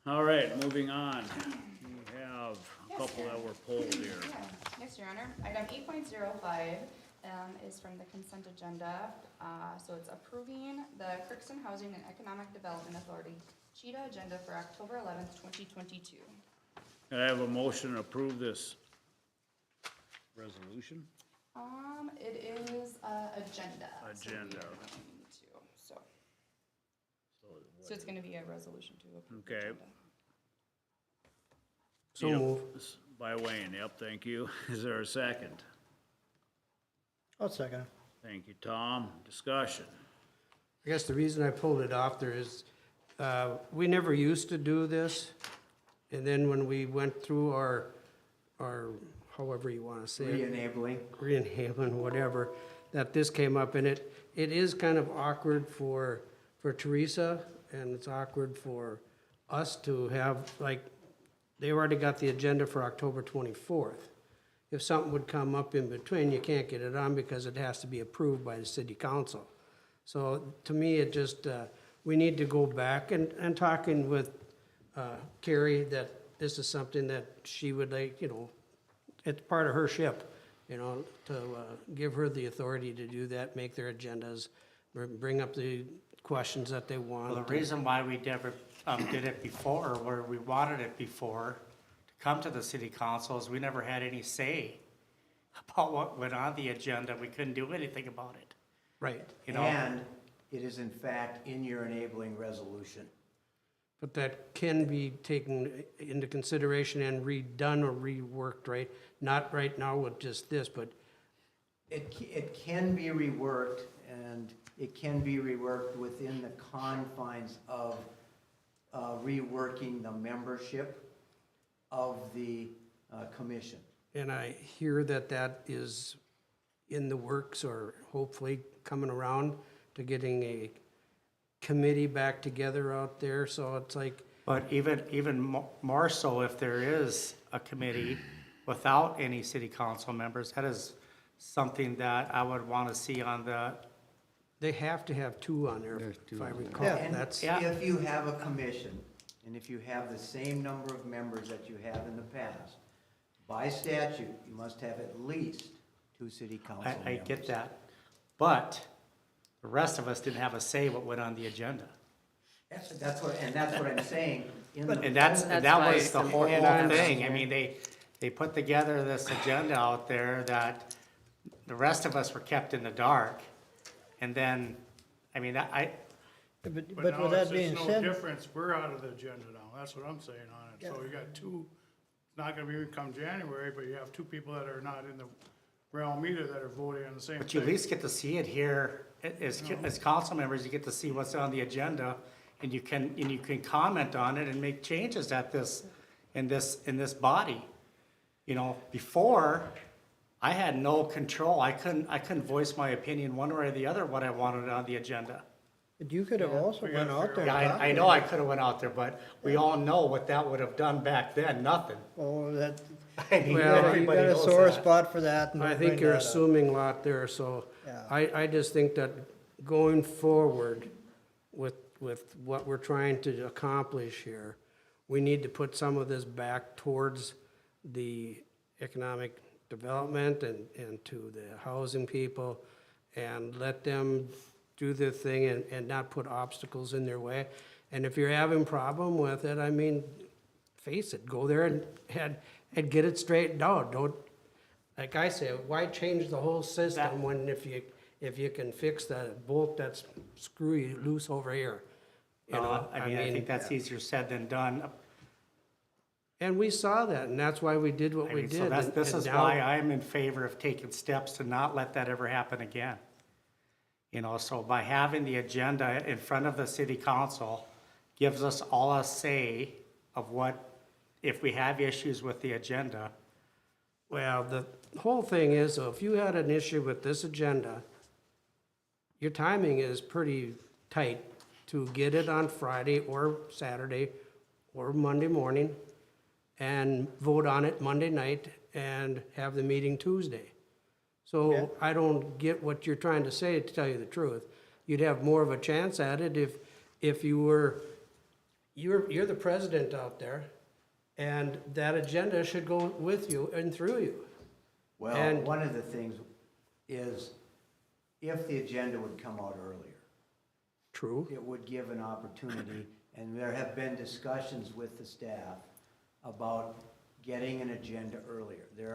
All right, moving on. We have a couple that were pulled here. Yeah. Yes, Your Honor. Item 8.05 is from the consent agenda. So it's approving the Crookston Housing and Economic Development Authority CHEETA agenda for October 11th, 2022. Can I have a motion to approve this resolution? It is agenda. Agenda. So it's gonna be a resolution to approve the Okay. agenda. So Yep. move. By Wayne, yep, thank you. Is there a second? I'll second it. Thank you, Tom. Discussion. I guess the reason I pulled it off there is, we never used to do this. And then when we went through our, however you wanna say it. Re-enabling, whatever, that this came up, and it is kind of awkward for Teresa, and it's awkward for us to have, like, they already got the agenda for October 24th. If something would come up in between, you can't get it on because it has to be approved by the city council. So to me, it just, we need to go back and talking with Carrie that this is something that she would like, you know, it's part of her ship, you know, to give her the authority to do that, make their agendas, bring up the questions that they want. Well, the reason why we never did it before, or we wanted it before, to come to the city council, is we never had any say about what went on the agenda. We couldn't do anything about it. Right. You know? And it is in fact in your enabling resolution. But that can be taken into consideration and redone or reworked, right? Not right now with just this, but It can be reworked, and it can be reworked within the confines of reworking the membership of the commission. And I hear that that is in the works or hopefully coming around to getting a committee back together out there, so it's like, But even more so if there is a committee without any city council members, that is something that I would want to see on the, they have to have two on there, if I recall. And That's, if you have a commission, and if you have the same number of members that you have in the past, by statute, you must have at least 2 city council members. I get that. But the rest of us didn't have a say what went on the agenda. That's what I'm saying. In the And that was the whole And thing. I mean, they put together this agenda out there that the rest of us were kept in the dark. And then, I mean, But But with now that it's being no said, difference, we're out of the agenda now, that's what I'm saying on it. So you got two, it's not gonna be come January, but you have 2 people that are not in the realm either that are voting on the same thing. but you at least get to see it here. As council members, you get to see what's on the agenda, and you can comment on it and make changes at this, in this body. You know, before, I had no control. I couldn't voice my opinion one way or the other what I wanted on the agenda. but you could have also went out there. and Yeah, talked I to know them. I could have went out there, but we all know what that would have done back then, nothing. Oh, that, I mean, Well, you got everybody a knows sore that. spot for that. and I don't think bring you're that up. assuming a lot there, so Yeah. I just think that going forward with what we're trying to accomplish here, we need to put some of this back towards the economic development and to the housing people, and let them do their thing and not put obstacles in their way. And if you're having problem with it, I mean, face it, go there and get it straightened out. Don't, like I say, why change the whole system when if you can fix that bolt that's screwy loose over here? You know, I think that's easier said than done. And we saw that, and that's why we did what I we mean, did. so and- this and is now- why I'm in favor of taking steps to not let that ever happen again. You know, so by having the agenda in front of the city council gives us all a say of what, if we have issues with the agenda. Well, the whole thing is, so if you had an issue with this agenda, your timing is pretty tight to get it on Friday or Saturday or Monday morning and vote on it Monday night and have the meeting Tuesday. So I don't get what you're trying to say, to tell you the truth. You'd have more of a chance at it if you were, you're the president out there, and that agenda should go with you and through you. Well, And- one of the things is if the agenda would come out earlier. True. It would give an opportunity, and there have been discussions with the staff about getting an agenda earlier. There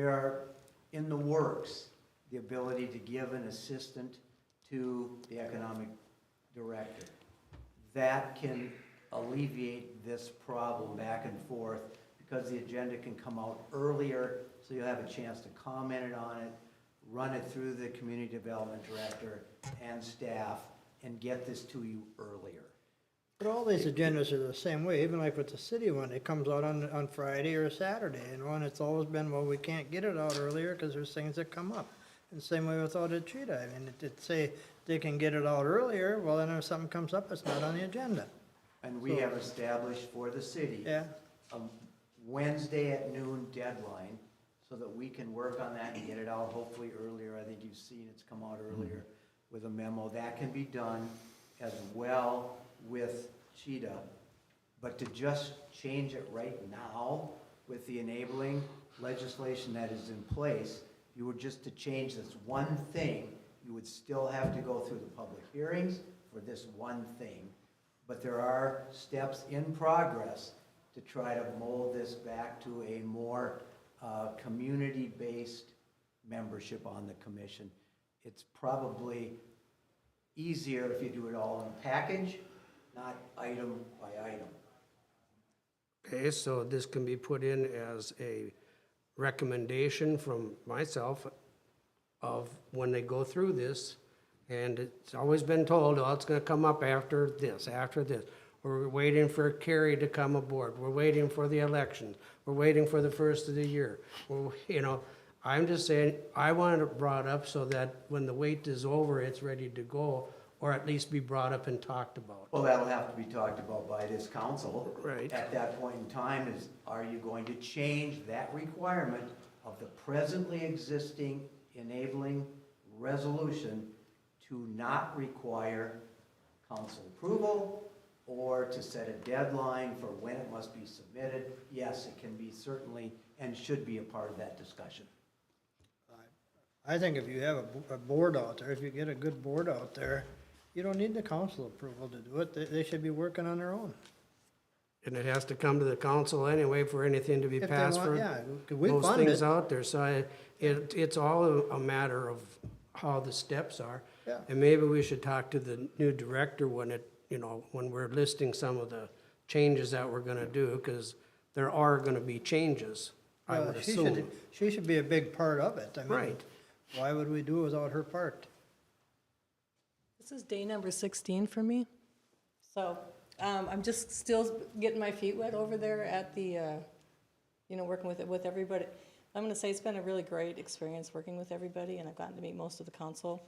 are in the works, the ability to give an assistant to the economic director. That can alleviate this problem back and forth because the agenda can come out earlier, so you'll have a chance to comment on it, run it through the community development director and staff, and get this to you earlier. But all these agendas are the same way, even like with the city one, it comes out on Friday or Saturday, and it's always been, well, we can't get it out earlier because there's things that come up. And same way with Audit Cheetah, I mean, it say they can get it out earlier, well, then if something comes up, it's not on the agenda. And we have established for the city Yeah. a Wednesday at noon deadline so that we can work on that and get it out hopefully earlier. I think you've seen it's come out earlier with a memo. That can be done as well with Cheetah. But to just change it right now with the enabling legislation that is in place, you were just to change this one thing, you would still have to go through the public hearings for this one thing. But there are steps in progress to try to mold this back to a more community-based membership on the commission. It's probably easier if you do it all in a package, not item by item. Okay, so this can be put in as a recommendation from myself of when they go through this And it's always been told, oh, it's gonna come up after this, after this. We're waiting for Kerry to come aboard. We're waiting for the elections. We're waiting for the first of the year. I'm just saying, I want it brought up so that when the wait is over, it's ready to go, or at least be brought up and talked about. Well, that'll have to be talked about by this council. Right. At that point in time, are you going to change that requirement of the presently existing enabling resolution to not require council approval or to set a deadline for when it must be submitted? Yes, it can be certainly and should be a part of that discussion. I think if you have a board out there, if you get a good board out there, you don't need the council approval to do it. They should be working on their own. And it has to come to the council anyway for anything to be If they passed want- for yeah, we those fund things it. out there. So it's all a matter of how the steps are. Yeah. And maybe we should talk to the new director when when we're listing some of the changes that we're gonna do, because there are gonna be changes, I would assume. She should be a big part of it. I mean, Right. why would we do it without her part? This is day number 16 for me. So I'm just still getting my feet wet over there at the, working with everybody. I'm going to say it's been a really great experience working with everybody, and I've gotten to meet most of the council.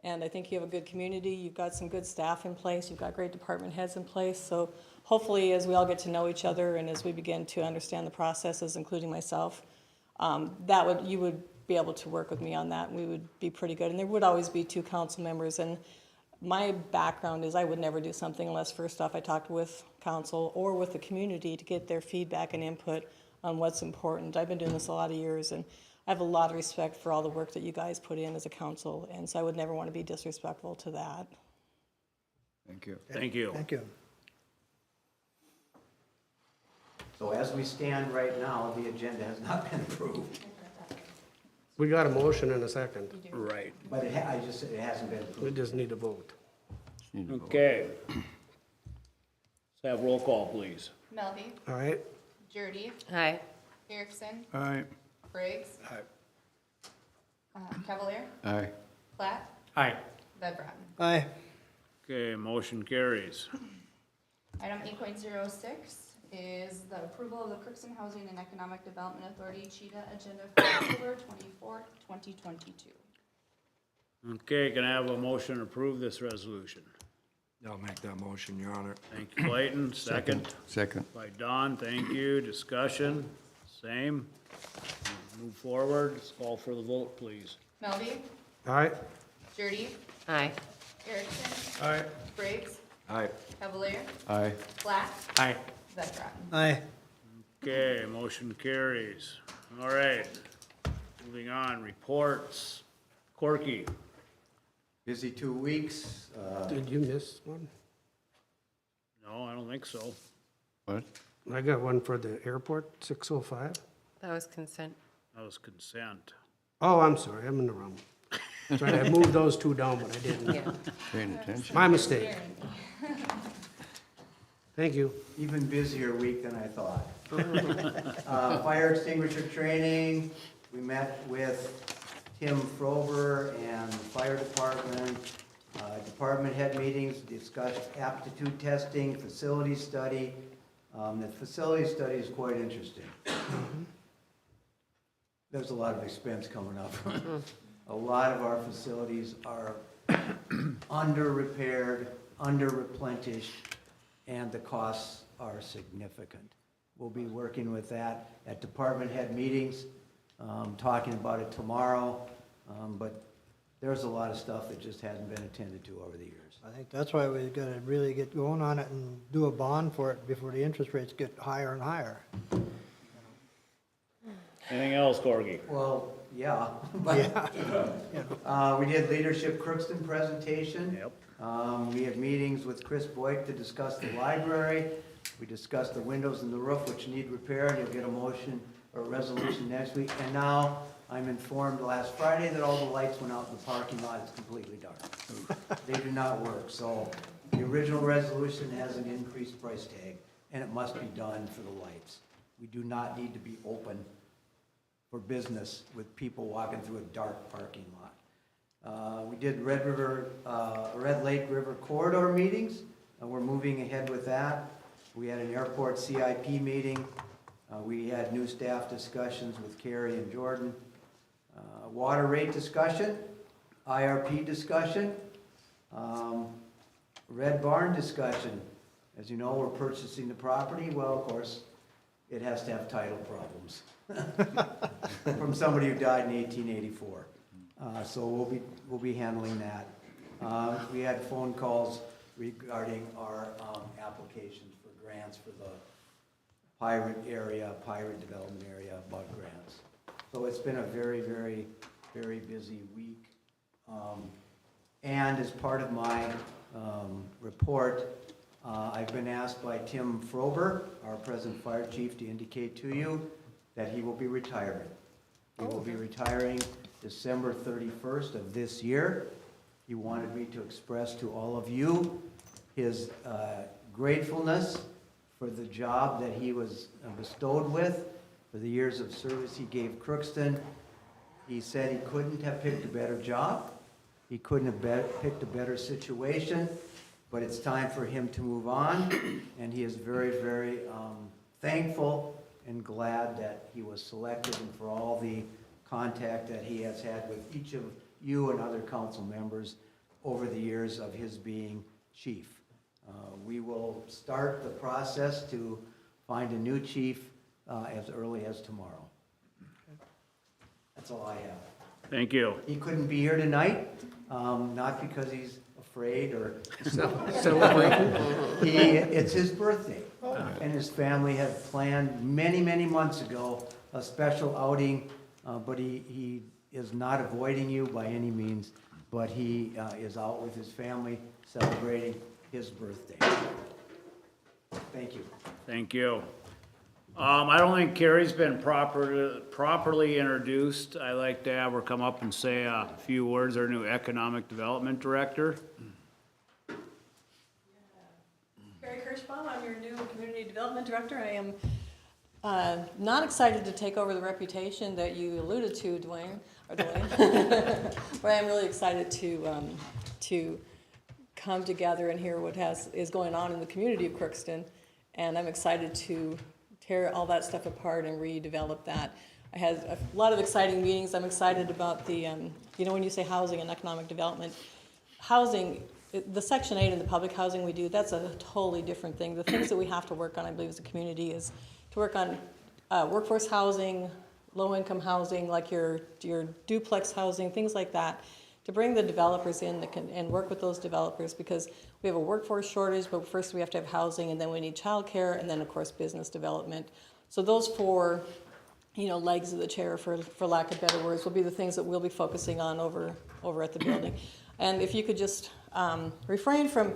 And I think you have a good community. You've got some good staff in place. You've got great department heads in place. So hopefully, as we all get to know each other and as we begin to understand the processes, including myself, you would be able to work with me on that, and we would be pretty good. And there would always be 2 council members. And my background is I would never do something unless first off I talked with council or with the community to get their feedback and input on what's important. I've been doing this a lot of years, and I have a lot of respect for all the work that you guys put in as a council, and so I would never want to be disrespectful to that. Thank you. Thank you. Thank you. So as we stand right now, the agenda has not been approved, We got a motion in a second. Right. but it hasn't been We approved. just need to vote. Okay. Let's have roll call, please. Melby, All right? Jurdy, Aye. Erickson, All right. Briggs, Cavalier, Aye. Platt, Aye. Van Bratten. Aye. Okay, motion carries. Item 8.06 is the approval of the Crookston Housing and Economic Development Authority CHEDA agenda for October 24th, 2022. Okay, can I have a motion to approve this resolution? I'll make that motion, Your Honor. Thank you, Clayton. Second Second. by Don. Thank you. Discussion, same. Move forward. Let's call for the vote, please. Melby, All right? Jurdy, Aye. Erickson, All right. Briggs, Aye. Cavalier, Aye. Platt, Aye. Van Bratten. Aye. Okay, motion carries. All right. Moving on, reports. Corky. Busy 2 weeks. Did you miss one? No, I don't think so. What? I got one for the airport, 605. That was consent. That was consent. Oh, I'm sorry, I'm in the wrong. Sorry, I moved those 2 down, but I didn't. Yeah. Paying attention. My mistake. Thank you. Even busier week than I thought. Fire extinguisher training, we met with Tim Frober and the fire department. Department head meetings, discussed aptitude testing, facility study. The facility study is quite interesting. There's a lot of expense coming up. A lot of our facilities are under-repaired, under-replenished, and the costs are significant. We'll be working with that at department head meetings, talking about it tomorrow, but there's a lot of stuff that just hasn't been attended to over the years. I think that's why we gotta really get going on it and do a bond for it before the interest rates get higher and higher. Anything else, Corky? Well, yeah. but, we did leadership Crookston presentation. Yep. We had meetings with Chris Boyd to discuss the library. We discussed the windows in the roof which need repair, and you'll get a motion or a resolution next week. And now I'm informed last Friday that all the lights went out in the parking lot. It's completely dark. They do not work. So the original resolution has an increased price tag, and it must be done for the lights. We do not need to be open for business with people walking through a dark parking lot. We did Red Lake River corridor meetings. We're moving ahead with that. We had an airport CIP meeting. We had new staff discussions with Carrie and Jordan. Water rate discussion, IRP discussion, Red Barn discussion. As you know, we're purchasing the property. Well, of course, it has to have title problems from somebody who died in 1884. So we'll be handling that. We had phone calls regarding our applications for grants for the pirate development area, about grants. So it's been a very, very, very busy week. And as part of my report, I've been asked by Tim Frober, our present fire chief, to indicate to you that he will be retiring. He will be retiring December 31st of this year. He wanted me to express to all of you his gratefulness for the job that he was bestowed with, for the years of service he gave Crookston. He said he couldn't have picked a better job. He couldn't have picked a better situation, but it's time for him to move on, and he is very, very thankful and glad that he was selected, and for all the contact that he has had with each of you and other council members over the years of his being chief. We will start the process to find a new chief as early as tomorrow. That's all I have. Thank you. He couldn't be here tonight, not because he's afraid or Celebrating. It's his birthday, and his family had planned many, many months ago a special outing, but he is not avoiding you by any means, but he is out with his family celebrating his birthday. Thank you. Thank you. I don't think Carrie's been properly introduced. I'd like to have her come up and say a few words, our new Economic Development Director. Carrie Kirschbaum, I'm your new Community Development Director. I am not excited to take over the reputation that you alluded to, Dwayne, but I am really excited to come together and hear what is going on in the community of Crookston, and I'm excited to tear all that stuff apart and redevelop that. I had a lot of exciting meetings. I'm excited about the, when you say housing and economic development, housing, the Section 8 and the public housing we do, that's a totally different thing. The things that we have to work on, I believe, as a community is to work on workforce housing, low-income housing, like your duplex housing, things like that, to bring the developers in and work with those developers, because we have a workforce shortage, but first we have to have housing, and then we need childcare, and then of course business development. So those four, legs of the chair, for lack of better words, will be the things that we'll be focusing on over at the building. And if you could just refrain from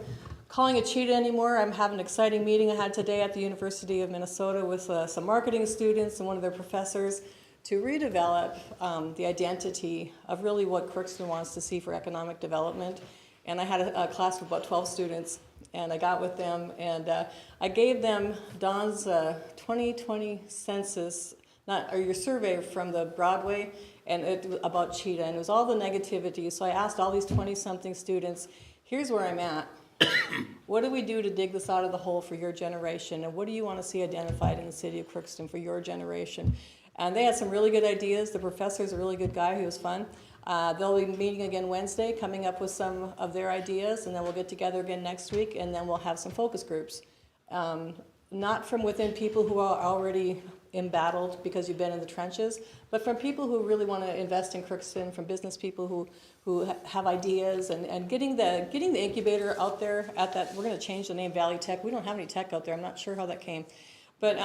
calling it cheetah anymore. I'm having an exciting meeting I had today at the University of Minnesota with some marketing students and one of their professors to redevelop the identity of really what Crookston wants to see for economic development. And I had a class of about 12 students, and I got with them, and I gave them Don's 2020 census, your survey from the Broadway, and about cheetah, and it was all the negativity. So I asked all these 20-something students, here's where I'm at. What do we do to dig this out of the hole for your generation, and what do you want to see identified in the city of Crookston for your generation? And they had some really good ideas. The professor's a really good guy. He was fun. They'll be meeting again Wednesday, coming up with some of their ideas, and then we'll get together again next week, and then we'll have some focus groups. Not from within people who are already embattled because you've been in the trenches, but from people who really want to invest in Crookston, from business people who have ideas, and getting the incubator out there at that. We're going to change the name Valley Tech. We don't have any tech out there. I'm not sure how that came. But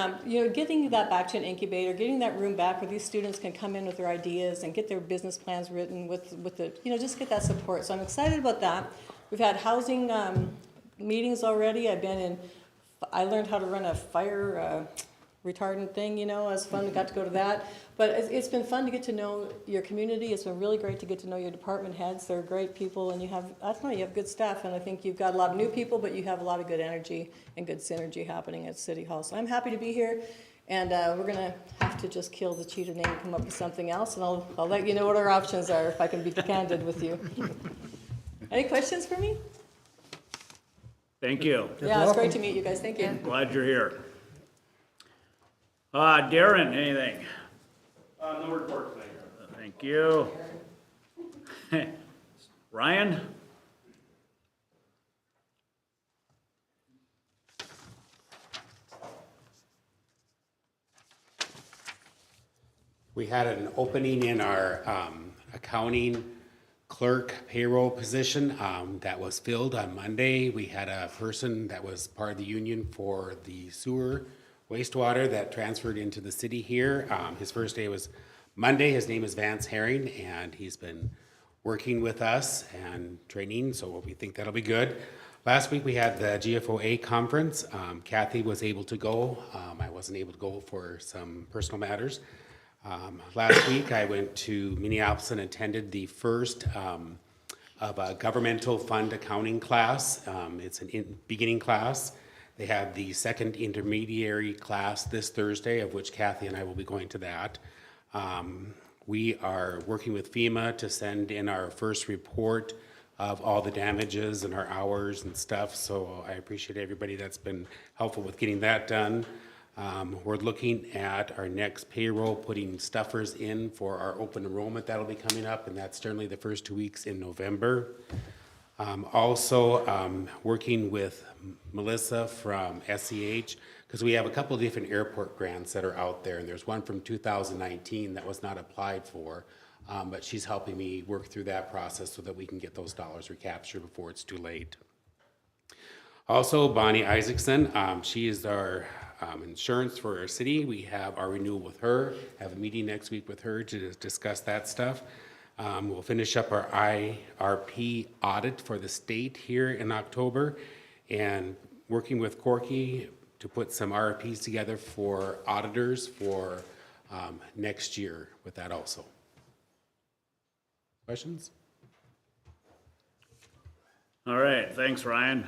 getting that back to an incubator, getting that room back where these students can come in with their ideas and get their business plans written with the, just get that support. So I'm excited about that. We've had housing meetings already. I learned how to run a fire retardant thing, it was fun. We got to go to that. But it's been fun to get to know your community. It's been really great to get to know your department heads. They're great people, and you have good staff, and I think you've got a lot of new people, but you have a lot of good energy and good synergy happening at City Hall. So I'm happy to be here, And we're gonna have to just kill the cheater name and come up with something else, and I'll let you know what our options are, if I can be candid with you. Any questions for me? Thank you. Yeah, it's great to meet you guys, thank you. Glad you're here. Darren, anything? No report tonight. Thank you. Ryan? We had an opening in our accounting clerk payroll position that was filled on Monday. We had a person that was part of the union for the sewer wastewater that transferred into the city here. His first day was Monday. His name is Vance Herring, and he's been working with us and training, so we think that'll be good. Last week we had the GFOA conference. Kathy was able to go. I wasn't able to go for some personal matters. Last week I went to Minneapolis and attended the first of a governmental fund accounting class. It's an beginning class. They have the second intermediary class this Thursday, of which Kathy and I will be going to that. We are working with FEMA to send in our first report of all the damages and our hours and stuff, so I appreciate everybody that's been helpful with getting that done. We're looking at our next payroll, putting stuffers in for our open enrollment that'll be coming up, and that's certainly the first 2 weeks in November. Also, working with Melissa from SEH, because we have a couple of different airport grants that are out there, and there's one from 2019 that was not applied for, but she's helping me work through that process so that we can get those dollars recaptured before it's too late. Also, Bonnie Isaacson, she is our insurance for our city. We have our renewal with her, have a meeting next week with her to discuss that stuff. We'll finish up our IRP audit for the state here in October, and working with Corky to put some RFPs together for auditors for next year with that also. Questions? All right, thanks, Ryan.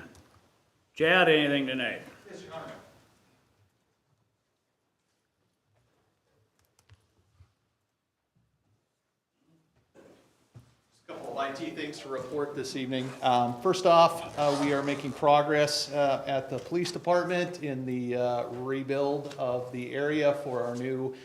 Chad, anything tonight? Yes, Your Honor. Just a couple of IT things to report this evening. First off, we are making progress at the police department in the rebuild of the area for our new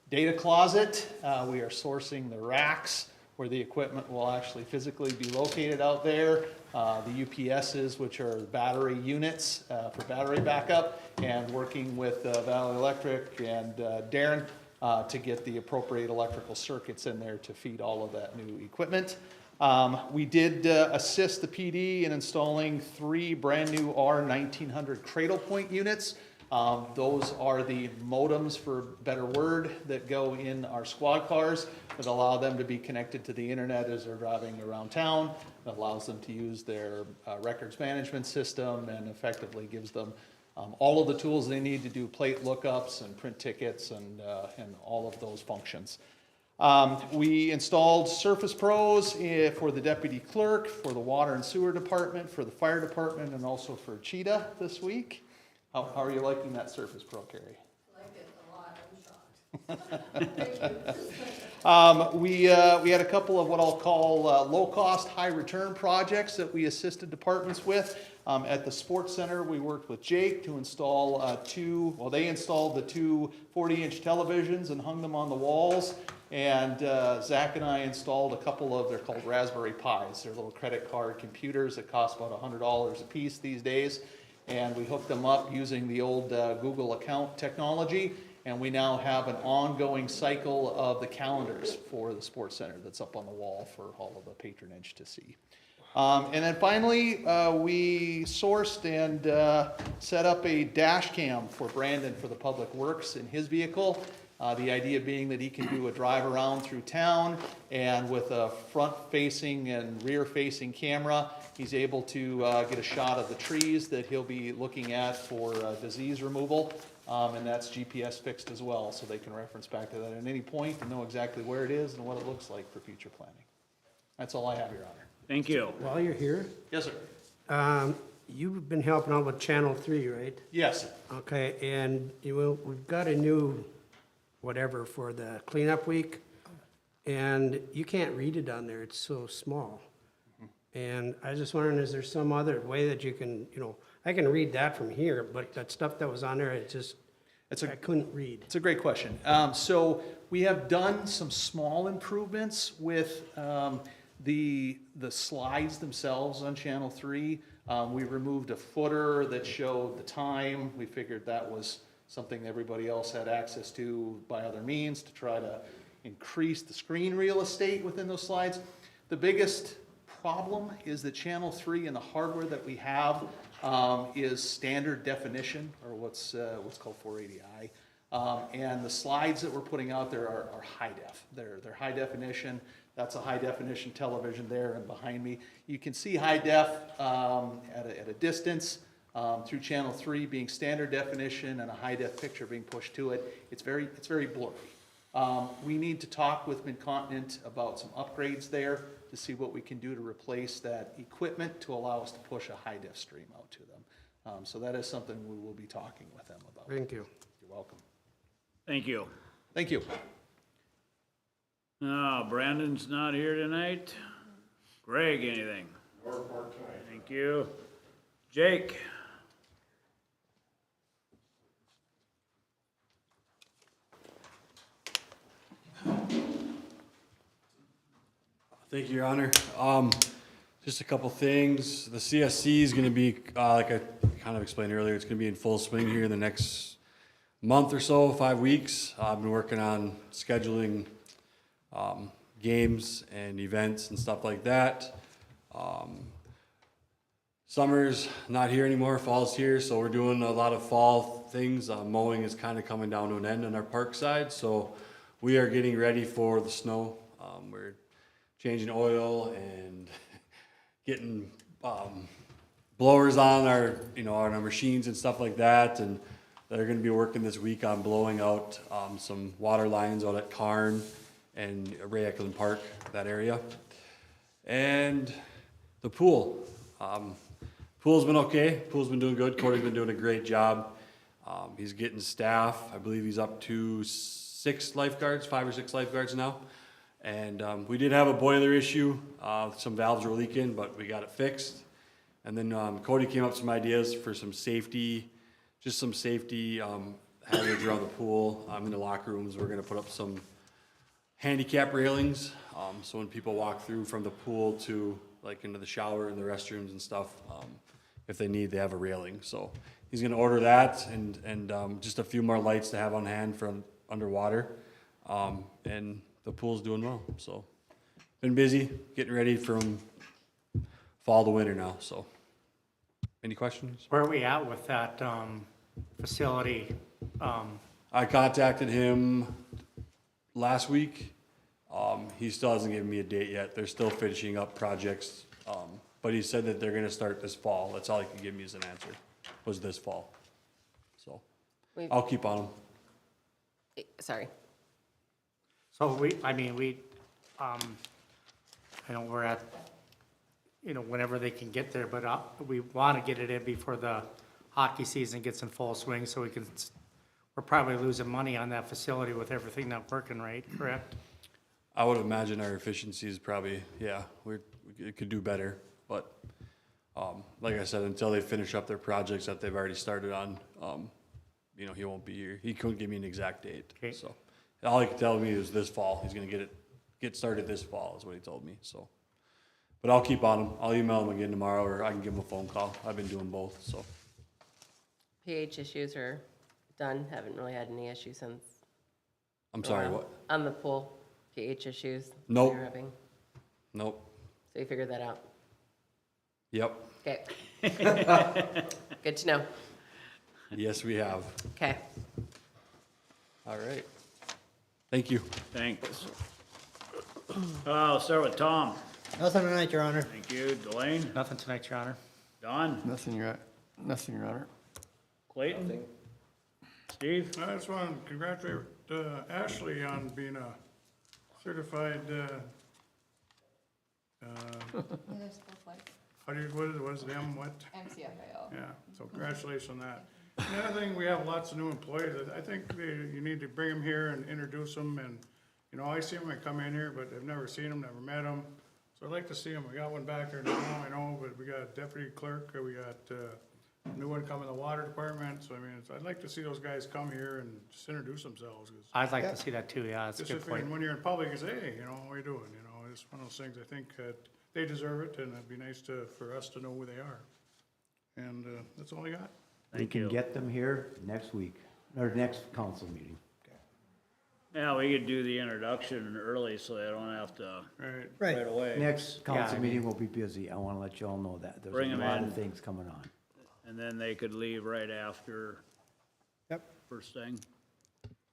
data closet. We are sourcing the racks where the equipment will actually physically be located out there. The UPSs, which are battery units for battery backup, and working with Valley Electric and Darren to get the appropriate electrical circuits in there to feed all of that new equipment. We did assist the PD in installing 3 brand new R1900 Cradle Point units. Those are the modems, for better word, that go in our squad cars that allow them to be connected to the internet as they're driving around town. That allows them to use their records management system and effectively gives them all of the tools they need to do plate lookups and print tickets and all of those functions. We installed Surface Pros for the deputy clerk, for the water and sewer department, for the fire department, and also for Cheetah this week. How are you liking that Surface Pro, Carrie? I like it a lot, I'm shocked. We had a couple of what I'll call low-cost, high-return projects that we assisted departments with. At the sports center, we worked with Jake to install they installed the 2 40-inch televisions and hung them on the walls. And Zach and I installed a couple of, they're called Raspberry Pis. They're little credit card computers that cost about $100 a piece these days. And we hooked them up using the old Google account technology, and we now have an ongoing cycle of the calendars for the sports center that's up on the wall for all of the patronage to see. And then finally, we sourced and set up a dash cam for Brandon for the Public Works in his vehicle. The idea being that he can do a drive around through town, and with a front-facing and rear-facing camera, he's able to get a shot of the trees that he'll be looking at for disease removal, and that's GPS fixed as well, so they can reference back to that at any point and know exactly where it is and what it looks like for future planning. That's all I have, Your Honor. Thank you. While you're here, Yes, sir. you've been helping out with Channel 3, right? Yes, sir. Okay, and we've got a new whatever for the cleanup week, and you can't read it on there, it's so small. And I was just wondering, is there some other way that you can, I can read that from here, but that stuff that was on there, I couldn't read. It's a great question. So we have done some small improvements with the slides themselves on Channel 3. We removed a footer that showed the time. We figured that was something everybody else had access to by other means to try to increase the screen real estate within those slides. The biggest problem is that Channel 3 and the hardware that we have is standard definition, or what's called 480i. And the slides that we're putting out there are high def. They're high definition. That's a high definition television there and behind me. You can see high def at a distance through Channel 3 being standard definition and a high def picture being pushed to it. It's very blurry. We need to talk with Mid-Continent about some upgrades there to see what we can do to replace that equipment to allow us to push a high def stream out to them. So that is something we will be talking with them about. Thank you. You're welcome. Thank you. Thank you. Brandon's not here tonight. Greg, anything? No report tonight. Thank you. Jake? Thank you, Your Honor. Just a couple things. The CSC is going to be, like I kind of explained earlier, it's going to be in full swing here in the next month or so, 5 weeks. I've been working on scheduling games and events and stuff like that. Summer's not here anymore, fall's here, so we're doing a lot of fall things. Mowing is kind of coming down to an end on our park side, so we are getting ready for the snow. We're changing oil and getting blowers on our, on our machines and stuff like that, and they're going to be working this week on blowing out some water lines out at Carn and Ray Eklund Park, that area. And the pool. Pool's been okay. Pool's been doing good. Cody's been doing a great job. He's getting staff. I believe he's up to 5 or 6 lifeguards now. And we did have a boiler issue. Some valves were leaking, but we got it fixed. And then Cody came up with some ideas for some safety hazards around the pool. In the locker rooms, we're going to put up some handicap railings. So when people walk through from the pool to into the shower and the restrooms and stuff, if they need, they have a railing. So he's going to order that and just a few more lights to have on hand for underwater. And the pool's doing well. So been busy getting ready from fall to winter now. So any questions? Where are we at with that facility? I contacted him last week. He still hasn't given me a date yet. They're still finishing up projects. But he said that they're going to start this fall. That's all he could give me as an answer, was this fall. So I'll keep on him. Sorry. So I know we're at, whenever they can get there, but we want to get it in before the hockey season gets in full swing, so we're probably losing money on that facility with everything not working right, correct? I would imagine our efficiency is probably, it could do better. But like I said, until they finish up their projects that they've already started on, he won't be here. He couldn't give me an exact date. Okay. So all he could tell me is this fall. He's going to get started this fall is what he told me. So, but I'll keep on him. I'll email him again tomorrow, or I can give him a phone call. I've been doing both. So pH issues are done. Haven't really had any issues since. I'm sorry, what? On the pool, pH issues. Nope. You're having. Nope. So you figured that out. Yep. Okay. Good to know. Yes, we have. Okay. All right. Thank you. Thanks. I'll start with Tom. Nothing tonight, Your Honor. Thank you. Delane? Nothing tonight, Your Honor. Don? Nothing, Your Honor. Clayton? Steve? I just want to congratulate Ashley on being a certified what is the M, what? MCFAO. Yeah, so congratulations on that. And the other thing, we have lots of new employees. I think you need to bring them here and introduce them. And, you know, I see them, I come in here, but I've never seen them, never met them. So I'd like to see them. We got one back there now, I know, but we got deputy clerk, we got a new one coming in the water department. So, I mean, I'd like to see those guys come here and just introduce themselves. 'Cause I'd like to see that too, yeah, that's a just good if, and point. when you're in public, you say, hey, you know, how you doing? You know, it's one of those things, I think that they deserve it, and it'd be nice for us to know who they are. And that's all I got. We can get them here next week, or next council meeting. Yeah, we could do the introduction early so they don't have to right away. Next council meeting will be busy. I want to let you all know that. There's Bring a 'em lot in. of things coming on. And then they could leave right after. Yep. First thing.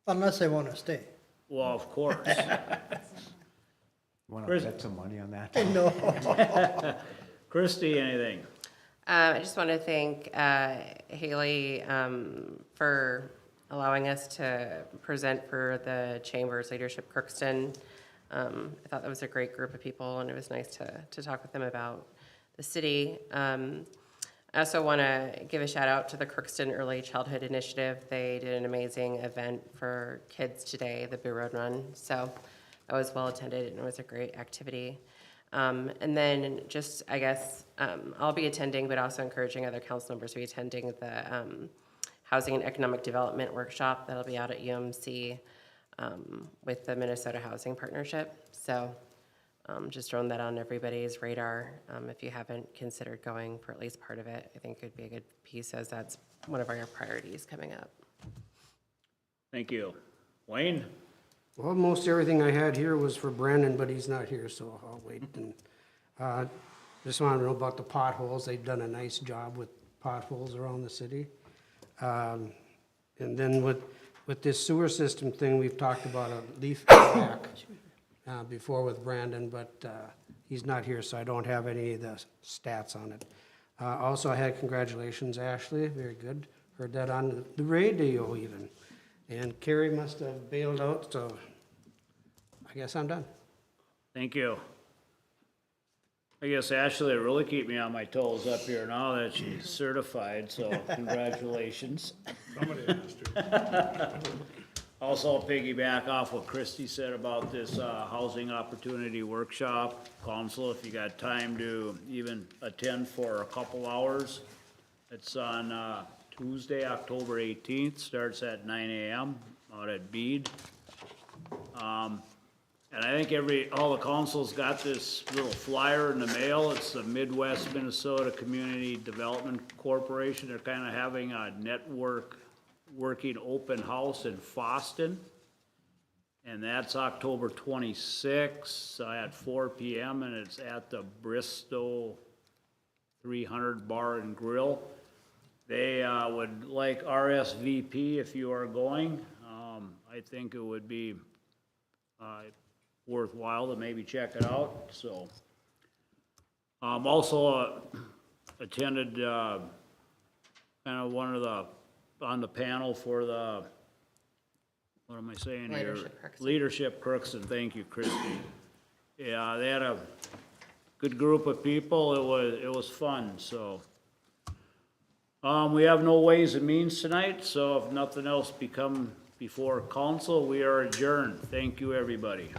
Unless they want to stay. Well, of course. Want to Chris- bet some money on that? No. Christie, anything? I just want to thank Haley for allowing us to present for the Chamber's Leadership Crookston. I thought that was a great group of people, and it was nice to talk with them about the city. I also want to give a shout out to the Crookston Early Childhood Initiative. They did an amazing event for kids today, the Boo Road Run. So that was well attended, and it was a great activity. And then just, I guess, I'll be attending, but also encouraging other council members to be attending the Housing and Economic Development Workshop that'll be out at UMC with the Minnesota Housing Partnership. So just throwing that on everybody's radar. If you haven't considered going for at least part of it, I think it'd be a good piece, as that's one of our priorities coming up. Thank you. Wayne? Well, most everything I had here was for Brandon, but he's not here, so I'll wait. And just wanted to know about the potholes. They've done a nice job with potholes around the city. And then with this sewer system thing, we've talked about a leaf back before with Brandon, but he's not here, so I don't have any of the stats on it. Also, I had congratulations, Ashley. Very good. Heard that on the radio even. And Carrie must have bailed out, so I guess I'm done. Thank you. I guess Ashley really keep me on my toes up here now that she's certified, so congratulations. Somebody has to. Also, I'll piggyback off what Christie said about this housing opportunity workshop. Council, if you got time to even attend for a couple hours, it's on Tuesday, October 18th, starts at 9 a.m. out at Bede. And I think all the councils got this little flyer in the mail. It's the Midwest Minnesota Community Development Corporation. They're kind of having a working open house in Foston. And that's October 26th at 4 p.m. and it's at the Bristow 300 Bar and Grill. They would like RSVP if you are going. I think it would be worthwhile to maybe check it out. So, also attended kind of one of on the panel for the, what am I saying here? Leadership Crookston. Thank you, Christie. Yeah, they had a good group of people. It was fun. So. We have no Ways and Means tonight, so if nothing else before council, we are adjourned. Thank you, everybody.